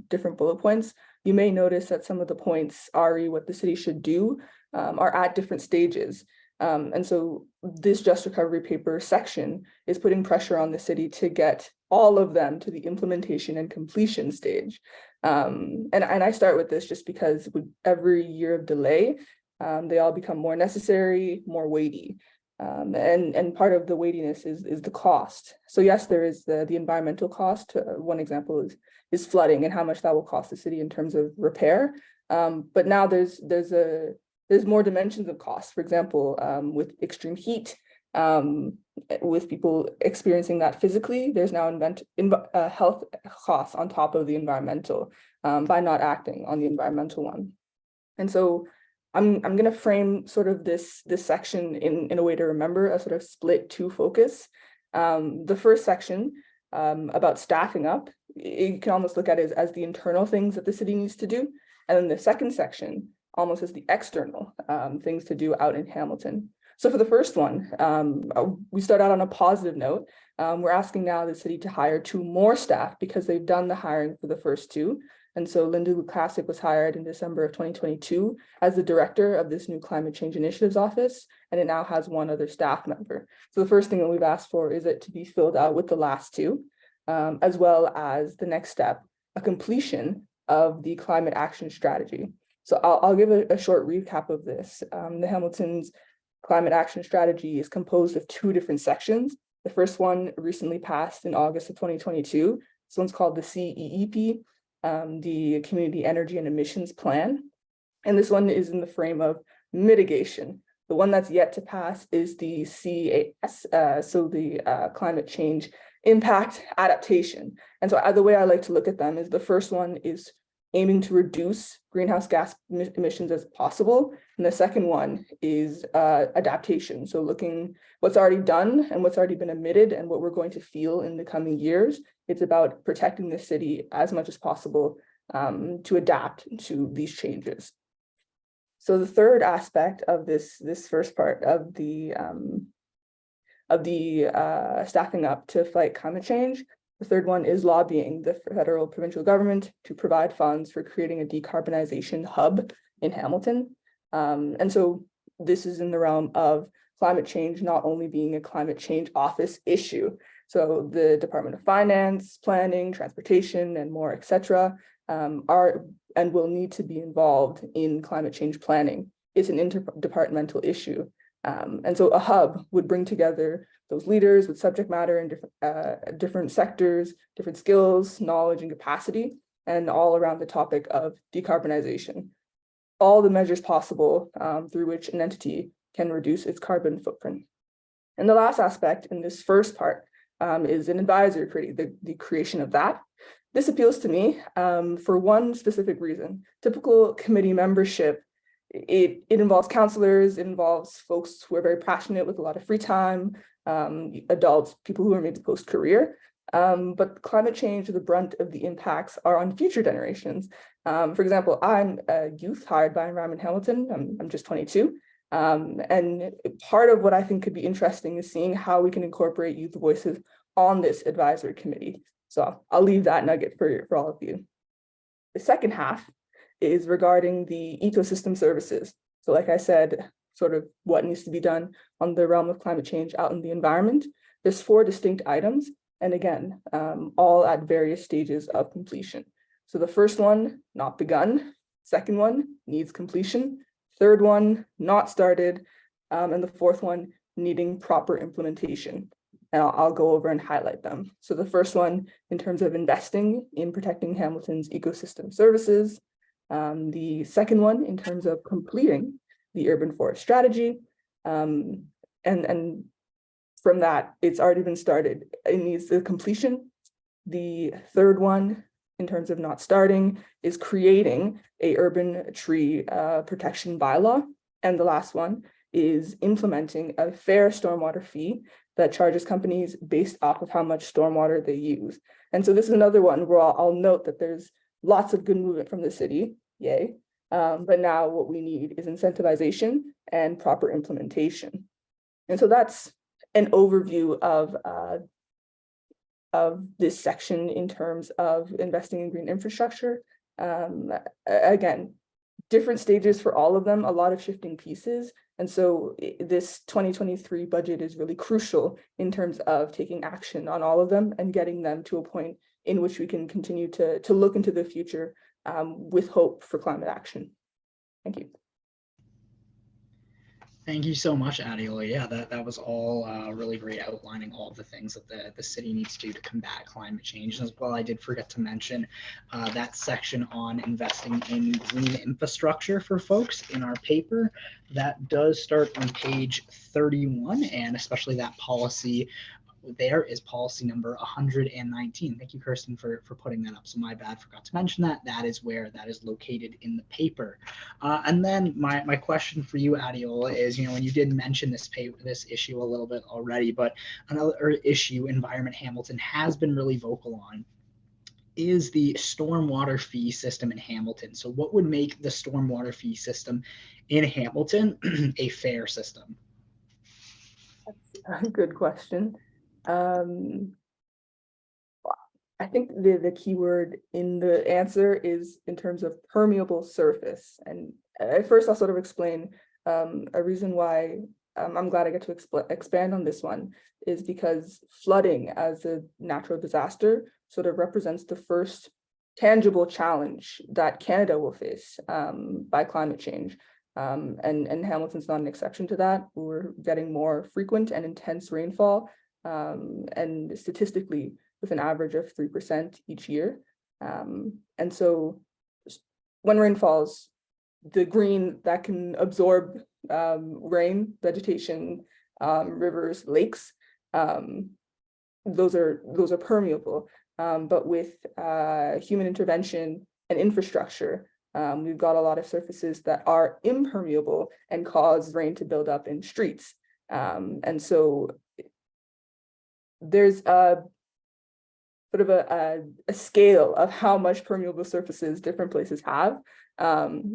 different bullet points, you may notice that some of the points, what the city should do, are at different stages. And so this Just Recovery paper section is putting pressure on the city to get all of them to the implementation and completion stage. And I start with this just because with every year of delay, they all become more necessary, more weighty. And part of the weightiness is the cost. So yes, there is the environmental cost. One example is flooding and how much that will cost the city in terms of repair. But now there's more dimensions of cost. For example, with extreme heat, with people experiencing that physically, there's now health costs on top of the environmental by not acting on the environmental one. And so I'm going to frame sort of this section in a way to remember a sort of split 2 focus. The first section about staffing up, you can almost look at it as the internal things that the city needs to do. And then the second section almost as the external things to do out in Hamilton. So for the first one, we start out on a positive note. We're asking now the city to hire 2 more staff because they've done the hiring for the first 2. And so Linda Lukasic was hired in December of 2022 as the director of this new Climate Change Initiatives Office, and it now has 1 other staff member. So the first thing that we've asked for is it to be filled out with the last 2, as well as the next step, a completion of the climate action strategy. So I'll give a short recap of this. The Hamilton's climate action strategy is composed of 2 different sections. The first one recently passed in August of 2022. This one's called the CEEP, the Community Energy and Emissions Plan. And this one is in the frame of mitigation. The one that's yet to pass is the CAS, so the Climate Change Impact Adaptation. And so the way I like to look at them is the first one is aiming to reduce greenhouse gas emissions as possible. And the second one is adaptation. So looking what's already done and what's already been emitted and what we're going to feel in the coming years. It's about protecting the city as much as possible to adapt to these changes. So the third aspect of this first part of the staffing up to fight climate change, the third one is lobbying the federal provincial government to provide funds for creating a decarbonization hub in Hamilton. And so this is in the realm of climate change not only being a climate change office issue. So the Department of Finance, Planning, Transportation, and more, etc., are and will need to be involved in climate change planning. It's an interdepartmental issue. And so a hub would bring together those leaders with subject matter in different sectors, different skills, knowledge, and capacity, and all around the topic of decarbonization. All the measures possible through which an entity can reduce its carbon footprint. And the last aspect in this first part is an advisory committee, the creation of that. This appeals to me for one specific reason. Typical committee membership, it involves counselors, it involves folks who are very passionate with a lot of free time, adults, people who are maybe post-career. But climate change, the brunt of the impacts are on future generations. For example, I'm a youth hired by Environment Hamilton. I'm just 22. And part of what I think could be interesting is seeing how we can incorporate youth voices on this advisory committee. So I'll leave that nugget for all of you. The second half is regarding the ecosystem services. So like I said, sort of what needs to be done on the realm of climate change out in the environment. There's 4 distinct items, and again, all at various stages of completion. So the first one, not begun. Second one, needs completion. Third one, not started. And the fourth one, needing proper implementation. And I'll go over and highlight them. So the first one, in terms of investing in protecting Hamilton's ecosystem services. The second one, in terms of completing the urban forest strategy. And from that, it's already been started. It needs the completion. The third one, in terms of not starting, is creating a urban tree protection bylaw. And the last one is implementing a fair stormwater fee that charges companies based off of how much stormwater they use. And so this is another one where I'll note that there's lots of good movement from the city, yay. But now what we need is incentivization and proper implementation. And so that's an overview of this section in terms of investing in green infrastructure. Again, different stages for all of them, a lot of shifting pieces. And so this 2023 budget is really crucial in terms of taking action on all of them and getting them to a point in which we can continue to look into the future with hope for climate action. Thank you. Thank you so much, Adiola. Yeah, that was all really great, outlining all the things that the city needs to do to combat climate change. As well, I did forget to mention that section on investing in green infrastructure for folks in our paper. That does start on page 31, and especially that policy there is policy number 119. Thank you, Kirsten, for putting that up. So my bad, forgot to mention that. That is where that is located in the paper. And then my question for you, Adiola, is, when you did mention this issue a little bit already, but another issue Environment Hamilton has been really vocal on is the stormwater fee system in Hamilton. So what would make the stormwater fee system in Hamilton a fair system? Good question. I think the key word in the answer is in terms of permeable surface. And at first I'll sort of explain a reason why I'm glad I get to expand on this one is because flooding as a natural disaster sort of represents the first tangible challenge that Canada will face by climate change. And Hamilton's not an exception to that. We're getting more frequent and intense rainfall, and statistically with an average of 3% each year. And so when rain falls, the green that can absorb rain, vegetation, rivers, lakes, those are permeable. But with human intervention and infrastructure, we've got a lot of surfaces that are impermeable and cause rain to build up in streets. And so there's a sort of a scale of how much permeable surfaces different places have.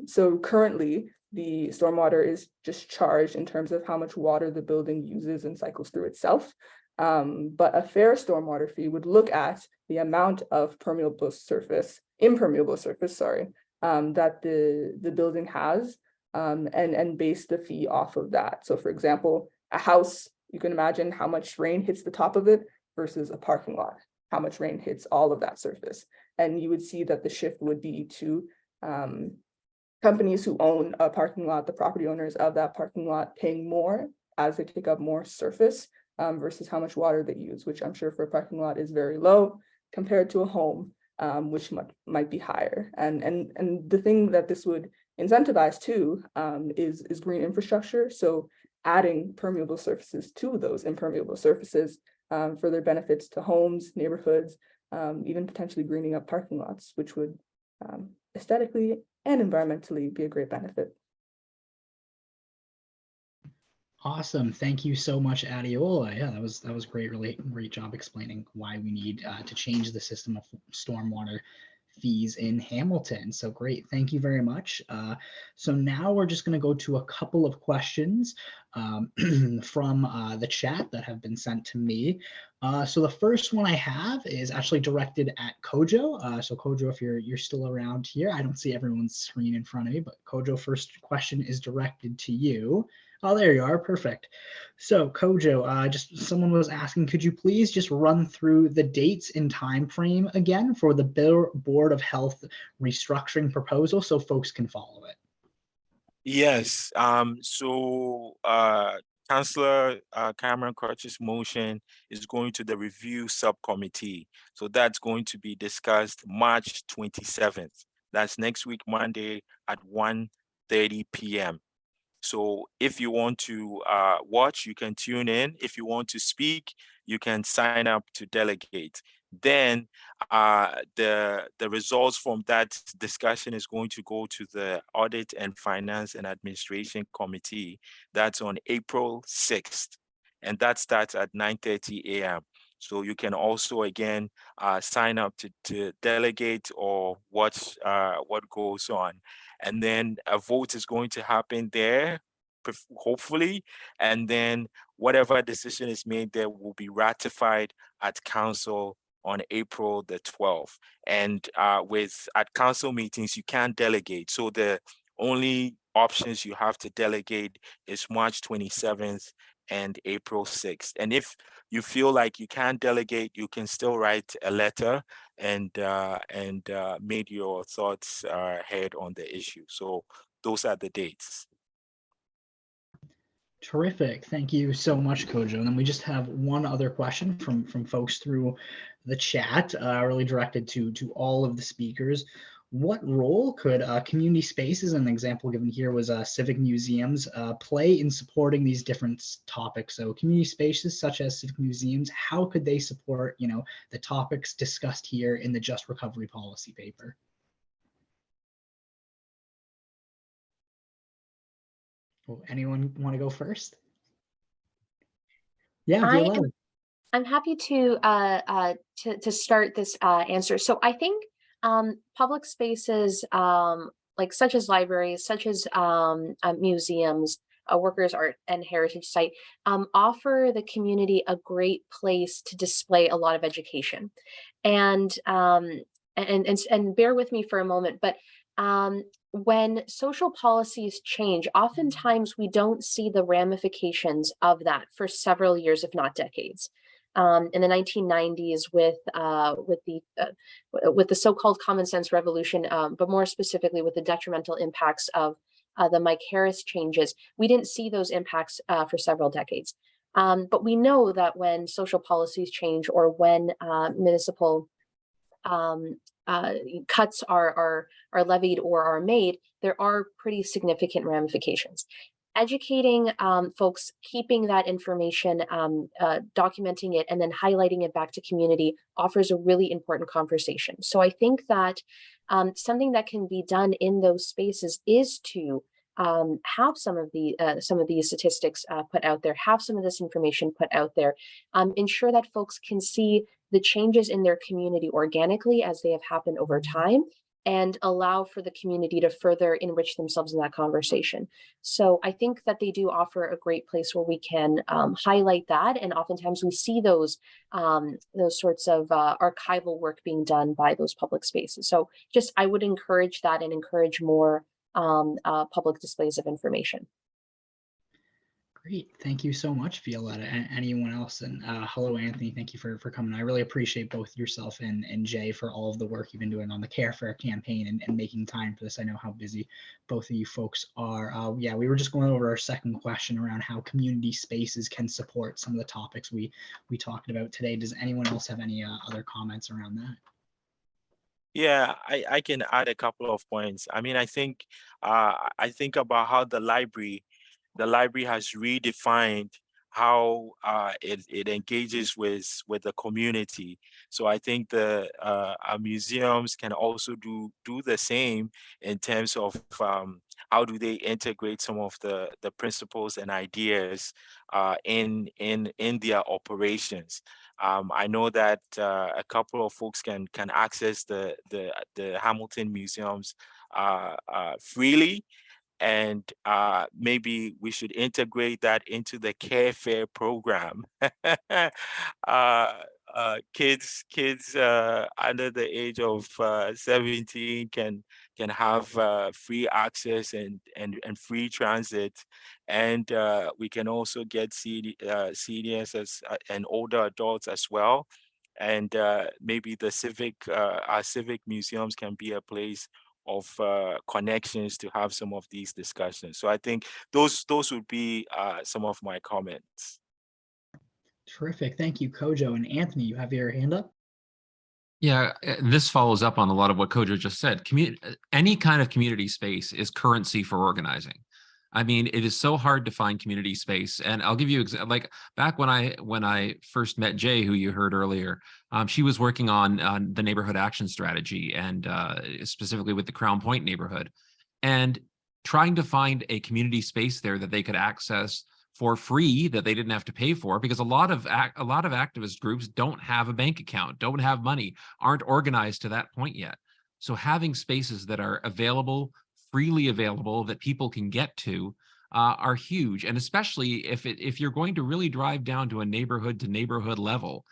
So currently, the stormwater is just charged in terms of how much water the building uses and cycles through itself. But a fair stormwater fee would look at the amount of impermeable surface, that the building has, and base the fee off of that. So for example, a house, you can imagine how much rain hits the top of it versus a parking lot, how much rain hits all of that surface. And you would see that the shift would be to companies who own a parking lot, the property owners of that parking lot paying more as they take up more surface versus how much water they use, which I'm sure for a parking lot is very low compared to a home, which might be higher. And the thing that this would incentivize too is green infrastructure. So adding permeable surfaces to those impermeable surfaces for their benefits to homes, neighborhoods, even potentially greening up parking lots, which would aesthetically and environmentally be a great benefit. Awesome. Thank you so much, Adiola. Yeah, that was great. Really great job explaining why we need to change the system of stormwater fees in Hamilton. So great. Thank you very much. So now we're just going to go to a couple of questions from the chat that have been sent to me. So the first one I have is actually directed at Kojo. So Kojo, if you're still around here, I don't see everyone's screen in front of me, but Kojo, first question is directed to you. Oh, there you are. Perfect. So Kojo, just someone was asking, could you please just run through the dates and time frame again for the Board of Health restructuring proposal so folks can follow it? Yes. Councillor Cameron Crutch's motion is going to the review subcommittee. So that's going to be discussed March 27th. That's next week, Monday at 1:30 p.m. So if you want to watch, you can tune in. If you want to speak, you can sign up to delegate. Then the results from that discussion is going to go to the Audit and Finance and Administration Committee. That's on April 6th. And that starts at 9:30 a.m. So you can also, again, sign up to delegate or watch what goes on. And then a vote is going to happen there, hopefully. And then whatever decision is made there will be ratified at council on April the 12th. And at council meetings, you can't delegate. So the only options you have to delegate is March 27th and April 6th. And if you feel like you can't delegate, you can still write a letter and make your thoughts heard on the issue. So those are the dates. Terrific. Thank you so much, Kojo. And then we just have one other question from folks through the chat, really directed to all of the speakers. What role could community spaces, and the example given here was civic museums, play in supporting these different topics? So community spaces such as civic museums, how could they support, the topics discussed here in the Just Recovery policy paper? Well, anyone want to go first? Yeah, I'm happy to start this answer. So I think public spaces like such as libraries, such as museums, Workers' Art and Heritage Site, offer the community a great place to display a lot of education. And bear with me for a moment, but when social policies change, oftentimes we don't see the ramifications of that for several years, if not decades. In the 1990s, with the so-called common sense revolution, but more specifically with the detrimental impacts of the Mike Harris changes, we didn't see those impacts for several decades. But we know that when social policies change, or when municipal cuts are levied or are made, there are pretty significant ramifications. Educating folks, keeping that information, documenting it, and then highlighting it back to community offers a really important conversation. So I think that something that can be done in those spaces is to have some of these statistics put out there, have some of this information put out there, ensure that folks can see the changes in their community organically as they have happened over time, and allow for the community to further enrich themselves in that conversation. So I think that they do offer a great place where we can highlight that, and oftentimes we see those sorts of archival work being done by those public spaces. So just, I would encourage that and encourage more public displays of information. Great. Thank you so much, Violetta. And anyone else? And hello, Anthony. Thank you for coming. I really appreciate both yourself and Jay for all of the work you've been doing on the Care Fair campaign and making time for this. I know how busy both of you folks are. Yeah, we were just going over our second question around how community spaces can support some of the topics we talked about today. Does anyone else have any other comments around that? Yeah, I can add a couple of points. I mean, I think about how the library has redefined how it engages with the community. So I think our museums can also do the same in terms of how do they integrate some of the principles and ideas in their operations. I know that a couple of folks can access the Hamilton museums freely, and maybe we should integrate that into the Care Fair program. Kids under the age of 17 can have free access and free transit, and we can also get seniors and older adults as well. And maybe our civic museums can be a place of connections to have some of these discussions. So I think those would be some of my comments. Terrific. Thank you, Kojo. And Anthony, you have your hand up? Yeah, this follows up on a lot of what Kojo just said. Any kind of community space is currency for organizing. I mean, it is so hard to find community space. And I'll give you like back when I first met Jay, who you heard earlier, she was working on the neighborhood action strategy, and specifically with the Crown Point neighborhood, and trying to find a community space there that they could access for free, that they didn't have to pay for, because a lot of activist groups don't have a bank account, don't have money, aren't organized to that point yet. So having spaces that are available, freely available, that people can get to are huge. And especially if you're going to really drive down to a neighborhood to neighborhood level,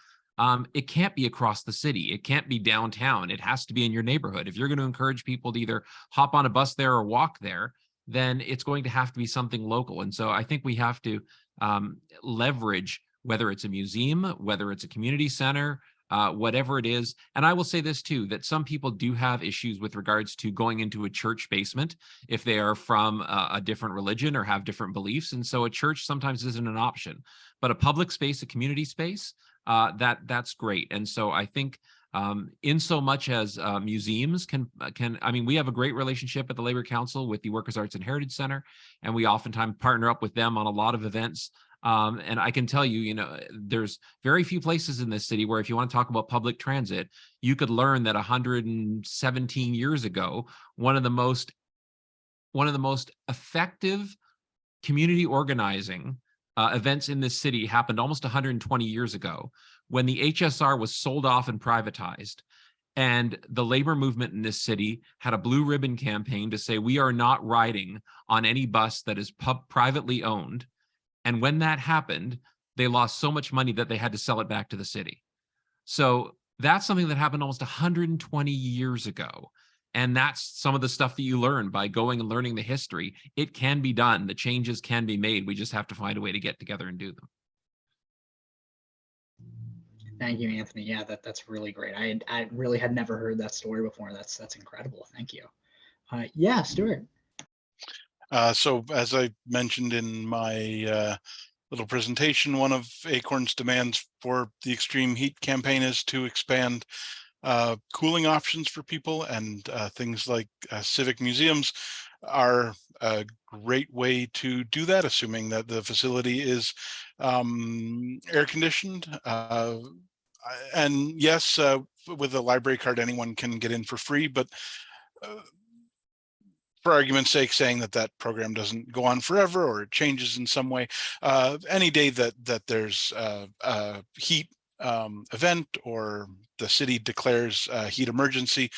it can't be across the city. It can't be downtown. It has to be in your neighborhood. If you're going to encourage people to either hop on a bus there or walk there, then it's going to have to be something local. And so I think we have to leverage, whether it's a museum, whether it's a community center, whatever it is. And I will say this too, that some people do have issues with regards to going into a church basement if they are from a different religion or have different beliefs. And so a church sometimes isn't an option, but a public space, a community space, that's great. And so I think in so much as museums can, I mean, we have a great relationship at the Labor Council with the Workers' Arts and Heritage Center, and we oftentimes partner up with them on a lot of events. And I can tell you, there's very few places in this city where if you want to talk about public transit, you could learn that 117 years ago, one of the most effective community organizing events in this city happened almost 120 years ago, when the HSR was sold off and privatized. And the labor movement in this city had a blue ribbon campaign to say, we are not riding on any bus that is privately owned. And when that happened, they lost so much money that they had to sell it back to the city. So that's something that happened almost 120 years ago. And that's some of the stuff that you learn by going and learning the history. It can be done. The changes can be made. We just have to find a way to get together and do them. Thank you, Anthony. Yeah, that's really great. I really had never heard that story before. That's incredible. Thank you. Yeah, Stuart. So as I mentioned in my little presentation, one of Acorn's demands for the extreme heat campaign is to expand cooling options for people, and things like civic museums are a great way to do that, assuming that the facility is air conditioned. And yes, with a library card, anyone can get in for free, but for argument's sake, saying that that program doesn't go on forever or it changes in some way, any day that there's a heat event or the city declares a heat emergency,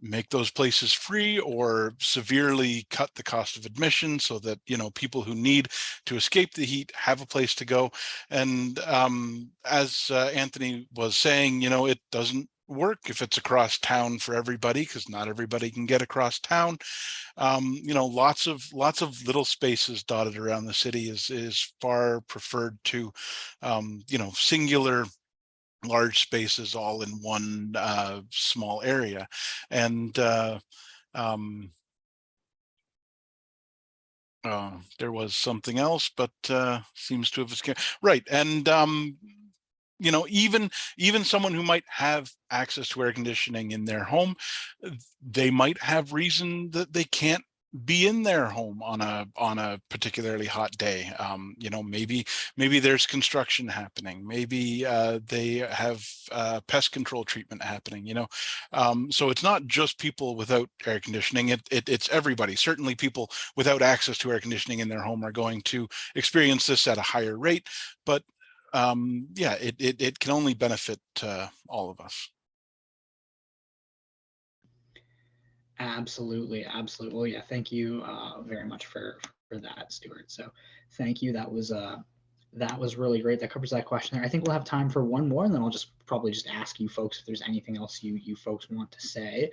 make those places free or severely cut the cost of admission so that, you know, people who need to escape the heat have a place to go. And as Anthony was saying, you know, it doesn't work if it's across town for everybody, because not everybody can get across town. You know, lots of little spaces dotted around the city is far preferred to, you know, singular large spaces all in one small area. And there was something else, but seems to have escaped. Right. And you know, even someone who might have access to air conditioning in their home, they might have reason that they can't be in their home on a particularly hot day. You know, maybe there's construction happening. Maybe they have pest control treatment happening. You know, so it's not just people without air conditioning. It's everybody. Certainly, people without access to air conditioning in their home are going to experience this at a higher rate. But yeah, it can only benefit all of us. Absolutely. Yeah, thank you very much for that, Stuart. So thank you. That was really great. That covers that question there. I think we'll have time for one more, and then I'll probably just ask you folks if there's anything else you folks want to say.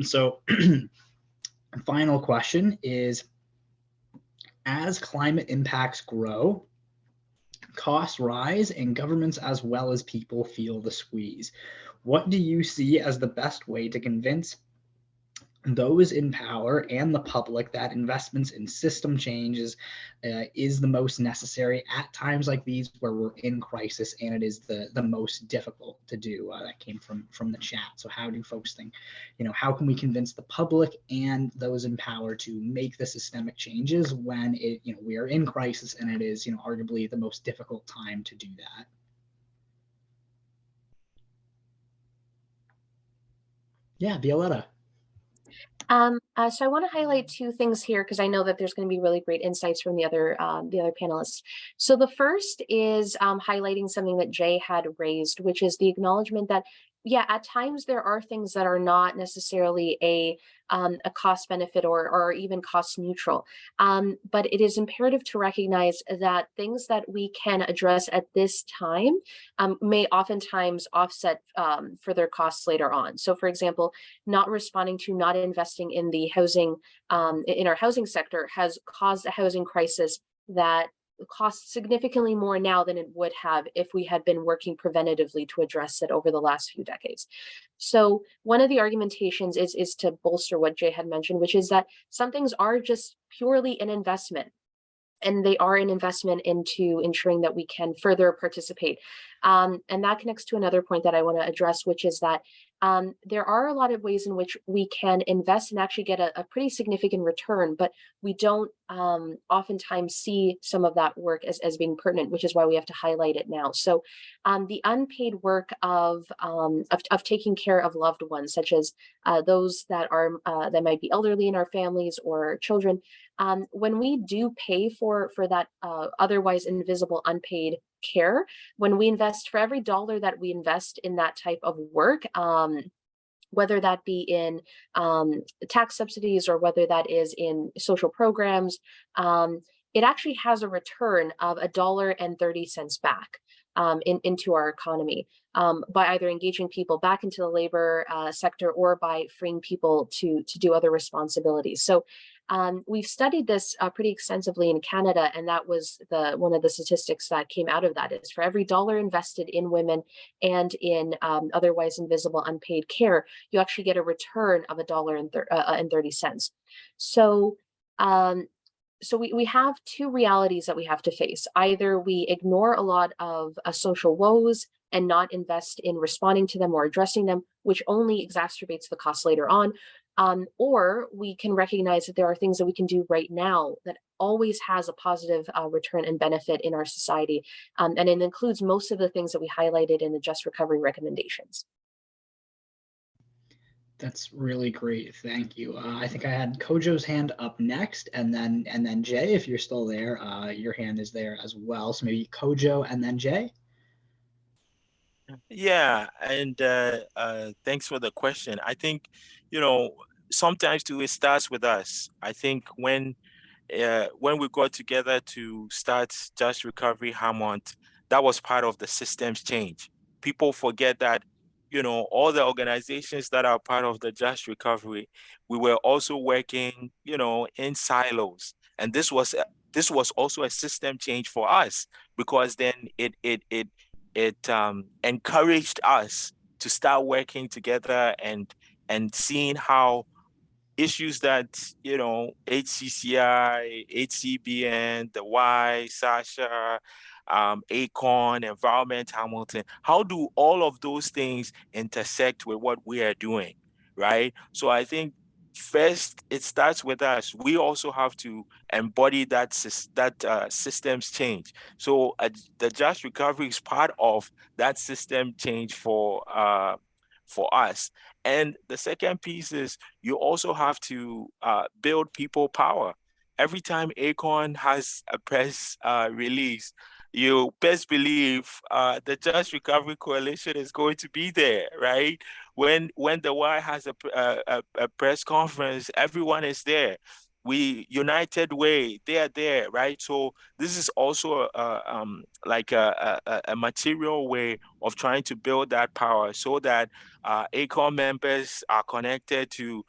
So final question is, as climate impacts grow, costs rise, and governments as well as people feel the squeeze, what do you see as the best way to convince those in power and the public that investments in system changes is the most necessary at times like these where we're in crisis, and it is the most difficult to do? That came from the chat. So how do folks think, you know, how can we convince the public and those in power to make the systemic changes when you know, we are in crisis and it is, you know, arguably the most difficult time to do that? Yeah, Violetta. So I want to highlight two things here because I know that there's going to be really great insights from the other panelists. So the first is highlighting something that Jay had raised, which is the acknowledgement that, yeah, at times there are things that are not necessarily a cost benefit or even cost neutral. But it is imperative to recognize that things that we can address at this time may oftentimes offset further costs later on. So for example, not responding to, not investing in the housing, in our housing sector has caused a housing crisis that costs significantly more now than it would have if we had been working preventatively to address it over the last few decades. So one of the argumentations is to bolster what Jay had mentioned, which is that some things are just purely an investment, and they are an investment into ensuring that we can further participate. And that connects to another point that I want to address, which is that there are a lot of ways in which we can invest and actually get a pretty significant return, but we don't oftentimes see some of that work as being pertinent, which is why we have to highlight it now. So the unpaid work of taking care of loved ones, such as those that might be elderly in our families or children, when we do pay for that otherwise invisible unpaid care, when we invest, for every dollar that we invest in that type of work, whether that be in tax subsidies or whether that is in social programs, it actually has a return of $1.30 back into our economy by either engaging people back into the labor sector or by freeing people to do other responsibilities. So we've studied this pretty extensively in Canada, and that was one of the statistics that came out of that is for every dollar invested in women and in otherwise invisible unpaid care, you actually get a return of $1.30. So so we have two realities that we have to face. Either we ignore a lot of social woes and not invest in responding to them or addressing them, which only exacerbates the cost later on, or we can recognize that there are things that we can do right now that always has a positive return and benefit in our society. And it includes most of the things that we highlighted in the Just Recovery recommendations. That's really great. Thank you. I think I had Kojo's hand up next, and then Jay, if you're still there, your hand is there as well. So maybe Kojo and then Jay. Yeah, and thanks for the question. I think, sometimes too, it starts with us. I think when we got together to start Just Recovery Hammond, that was part of the systems change. People forget that, all the organizations that are part of the Just Recovery, we were also working, in silos. And this was also a system change for us, because then it encouraged us to start working together and seeing how issues that, HCCI, HCBN, the Y, Sasha, ACORN, Environment Hamilton, how do all of those things intersect with what we are doing, right? So I think first it starts with us. We also have to embody that systems change. So the Just Recovery is part of that system change for us. And the second piece is you also have to build people power. Every time ACORN has a press release, you best believe the Just Recovery Coalition is going to be there, right? When the Y has a press conference, everyone is there. We United Way, they are there, right? So this is also like a material way of trying to build that power, so that ACORN members are connected to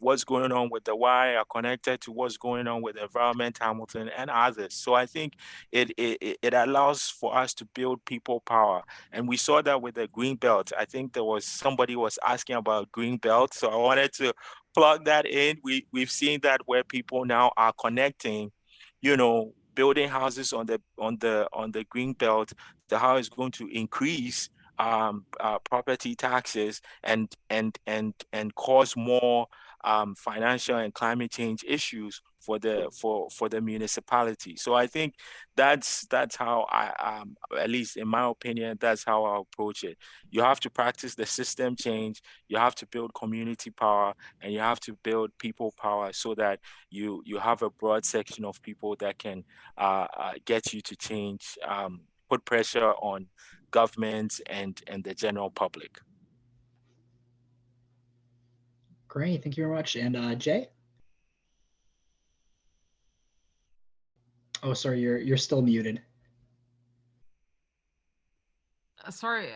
what's going on with the Y, are connected to what's going on with Environment Hamilton and others. So I think it allows for us to build people power. And we saw that with the Green Belt. I think somebody was asking about Green Belt. So I wanted to plug that in. We've seen that where people now are connecting, building houses on the Green Belt, how it's going to increase property taxes and cause more financial and climate change issues for the municipality. So I think that's how I at least in my opinion, that's how I approach it. You have to practice the system change, you have to build community power, and you have to build people power, so that you have a broad section of people that can get you to change, put pressure on governments and the general public. Great, thank you very much. And Jay? Oh, sorry, you're still muted. Sorry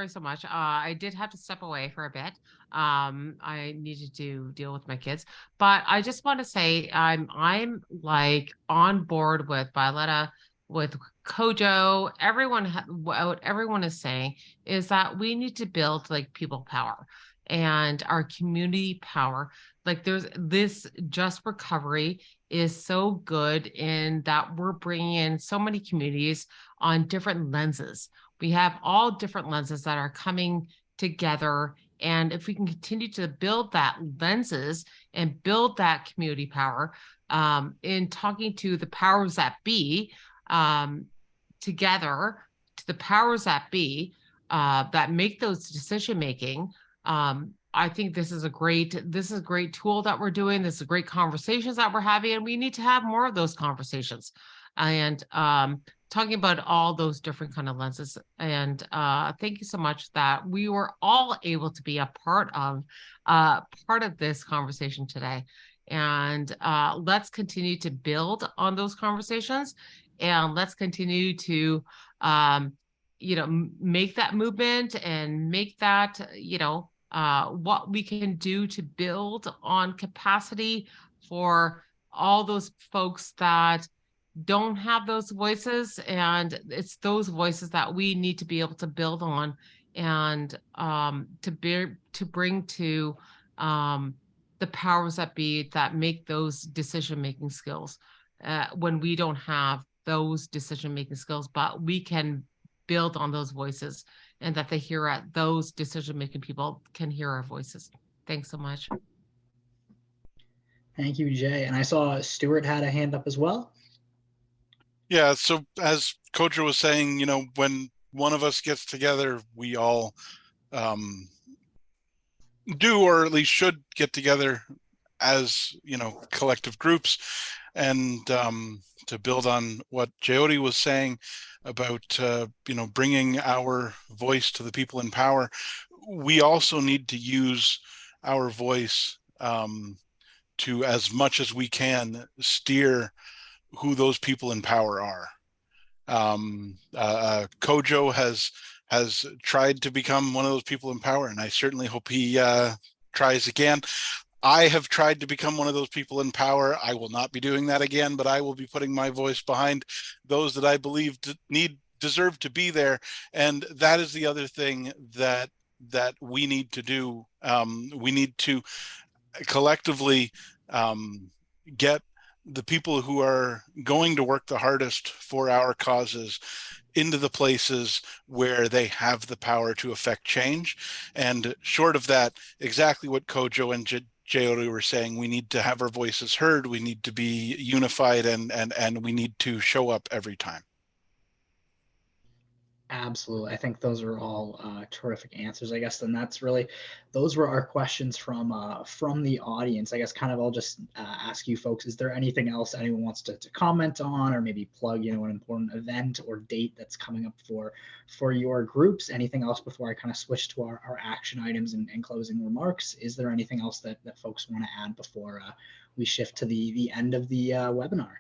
so much. I did have to step away for a bit. I needed to deal with my kids, but I just want to say I'm like on board with Violetta, with Kojo. What everyone is saying is that we need to build like people power and our community power. Like there's this Just Recovery is so good in that we're bringing in so many communities on different lenses. We have all different lenses that are coming together. And if we can continue to build that lenses and build that community power, in talking to the powers that be, together, to the powers that be, that make those decision making, I think this is a great tool that we're doing. This is great conversations that we're having, and we need to have more of those conversations. And talking about all those different kind of lenses. And thank you so much that we were all able to be a part of this conversation today. And let's continue to build on those conversations, and let's continue to make that movement and make that, what we can do to build on capacity for all those folks that don't have those voices. And it's those voices that we need to be able to build on, and to bring to the powers that be that make those decision-making skills when we don't have those decision-making skills, but we can build on those voices, and that they hear at those decision-making people can hear our voices. Thanks so much. Thank you, Jay. And I saw Stuart had a hand up as well. Yeah, so as Kojo was saying, when one of us gets together, we all do, or at least should, get together as, collective groups. And to build on what Jyoti was saying about, bringing our voice to the people in power, we also need to use our voice to, as much as we can, steer who those people in power are. Kojo has tried to become one of those people in power, and I certainly hope he tries again. I have tried to become one of those people in power. I will not be doing that again, but I will be putting my voice behind those that I believe deserve to be there. And that is the other thing that we need to do. We need to collectively get the people who are going to work the hardest for our causes into the places where they have the power to affect change. And short of that, exactly what Kojo and Jyoti were saying, we need to have our voices heard, we need to be unified, and we need to show up every time. Absolutely. I think those are all terrific answers, I guess. And those were our questions from the audience. I guess kind of I'll just ask you folks, is there anything else anyone wants to comment on, or maybe plug, an important event or date that's coming up for your groups? Anything else before I kind of switch to our action items and closing remarks? Is there anything else that folks want to add before we shift to the end of the webinar?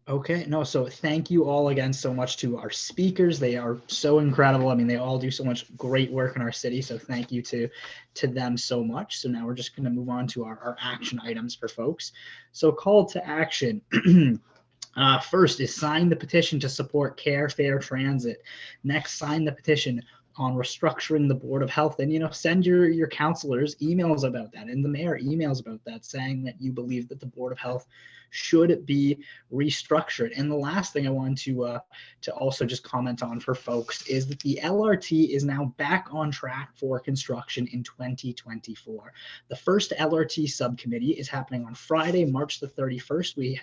Okay, no, so thank you all again so much to our speakers. They are so incredible. I mean, they all do so much great work in our city. So thank you to them so much. So now we're just going to move on to our action items for folks. So call to action. First is sign the petition to support fair transit. Next, sign the petition on restructuring the Board of Health, and send your counselors emails about that, and the mayor emails about that, saying that you believe that the Board of Health should be restructured. And the last thing I want to also just comment on for folks is that the LRT is now back on track for construction in 2024. The first LRT subcommittee is happening on Friday, March the 31st. We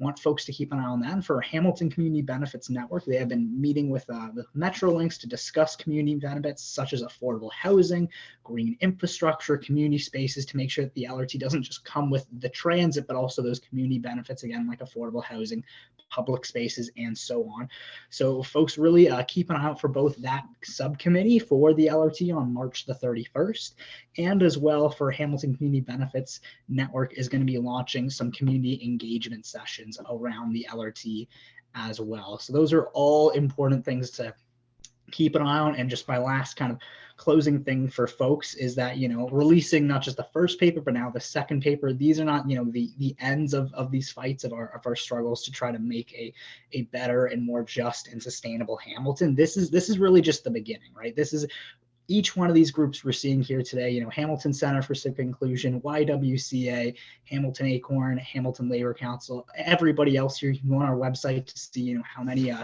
want folks to keep an eye on that. And for Hamilton Community Benefits Network, they have been meeting with the Metrolinks to discuss community benefits such as affordable housing, green infrastructure, community spaces, to make sure that the LRT doesn't just come with the transit, but also those community benefits, again, like affordable housing, public spaces, and so on. So folks, really keep an eye out for both that subcommittee for the LRT on March the 31st, and as well for Hamilton Community Benefits Network is going to be launching some community engagement sessions around the LRT as well. So those are all important things to keep an eye on. And just my last kind of closing thing for folks is that, releasing not just the first paper, but now the second paper, these are not, the ends of these fights of our struggles to try to make a better and more just and sustainable Hamilton. This is really just the beginning, right? This is each one of these groups we're seeing here today, Hamilton Center for Civic Inclusion, YWCA, Hamilton Acorn, Hamilton Labor Council, everybody else here. You can go on our website to see, how many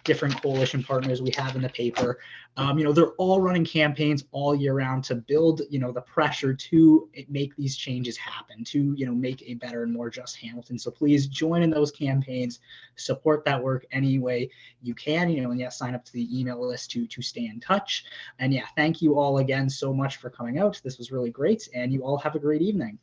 different coalition partners we have in the paper. They're all running campaigns all year round to build, the pressure to make these changes happen, to, make a better and more just Hamilton. So please join in those campaigns, support that work any way you can, and yeah, sign up to the email list to stay in touch. And yeah, thank you all again so much for coming out. This was really great, and you all have a great evening.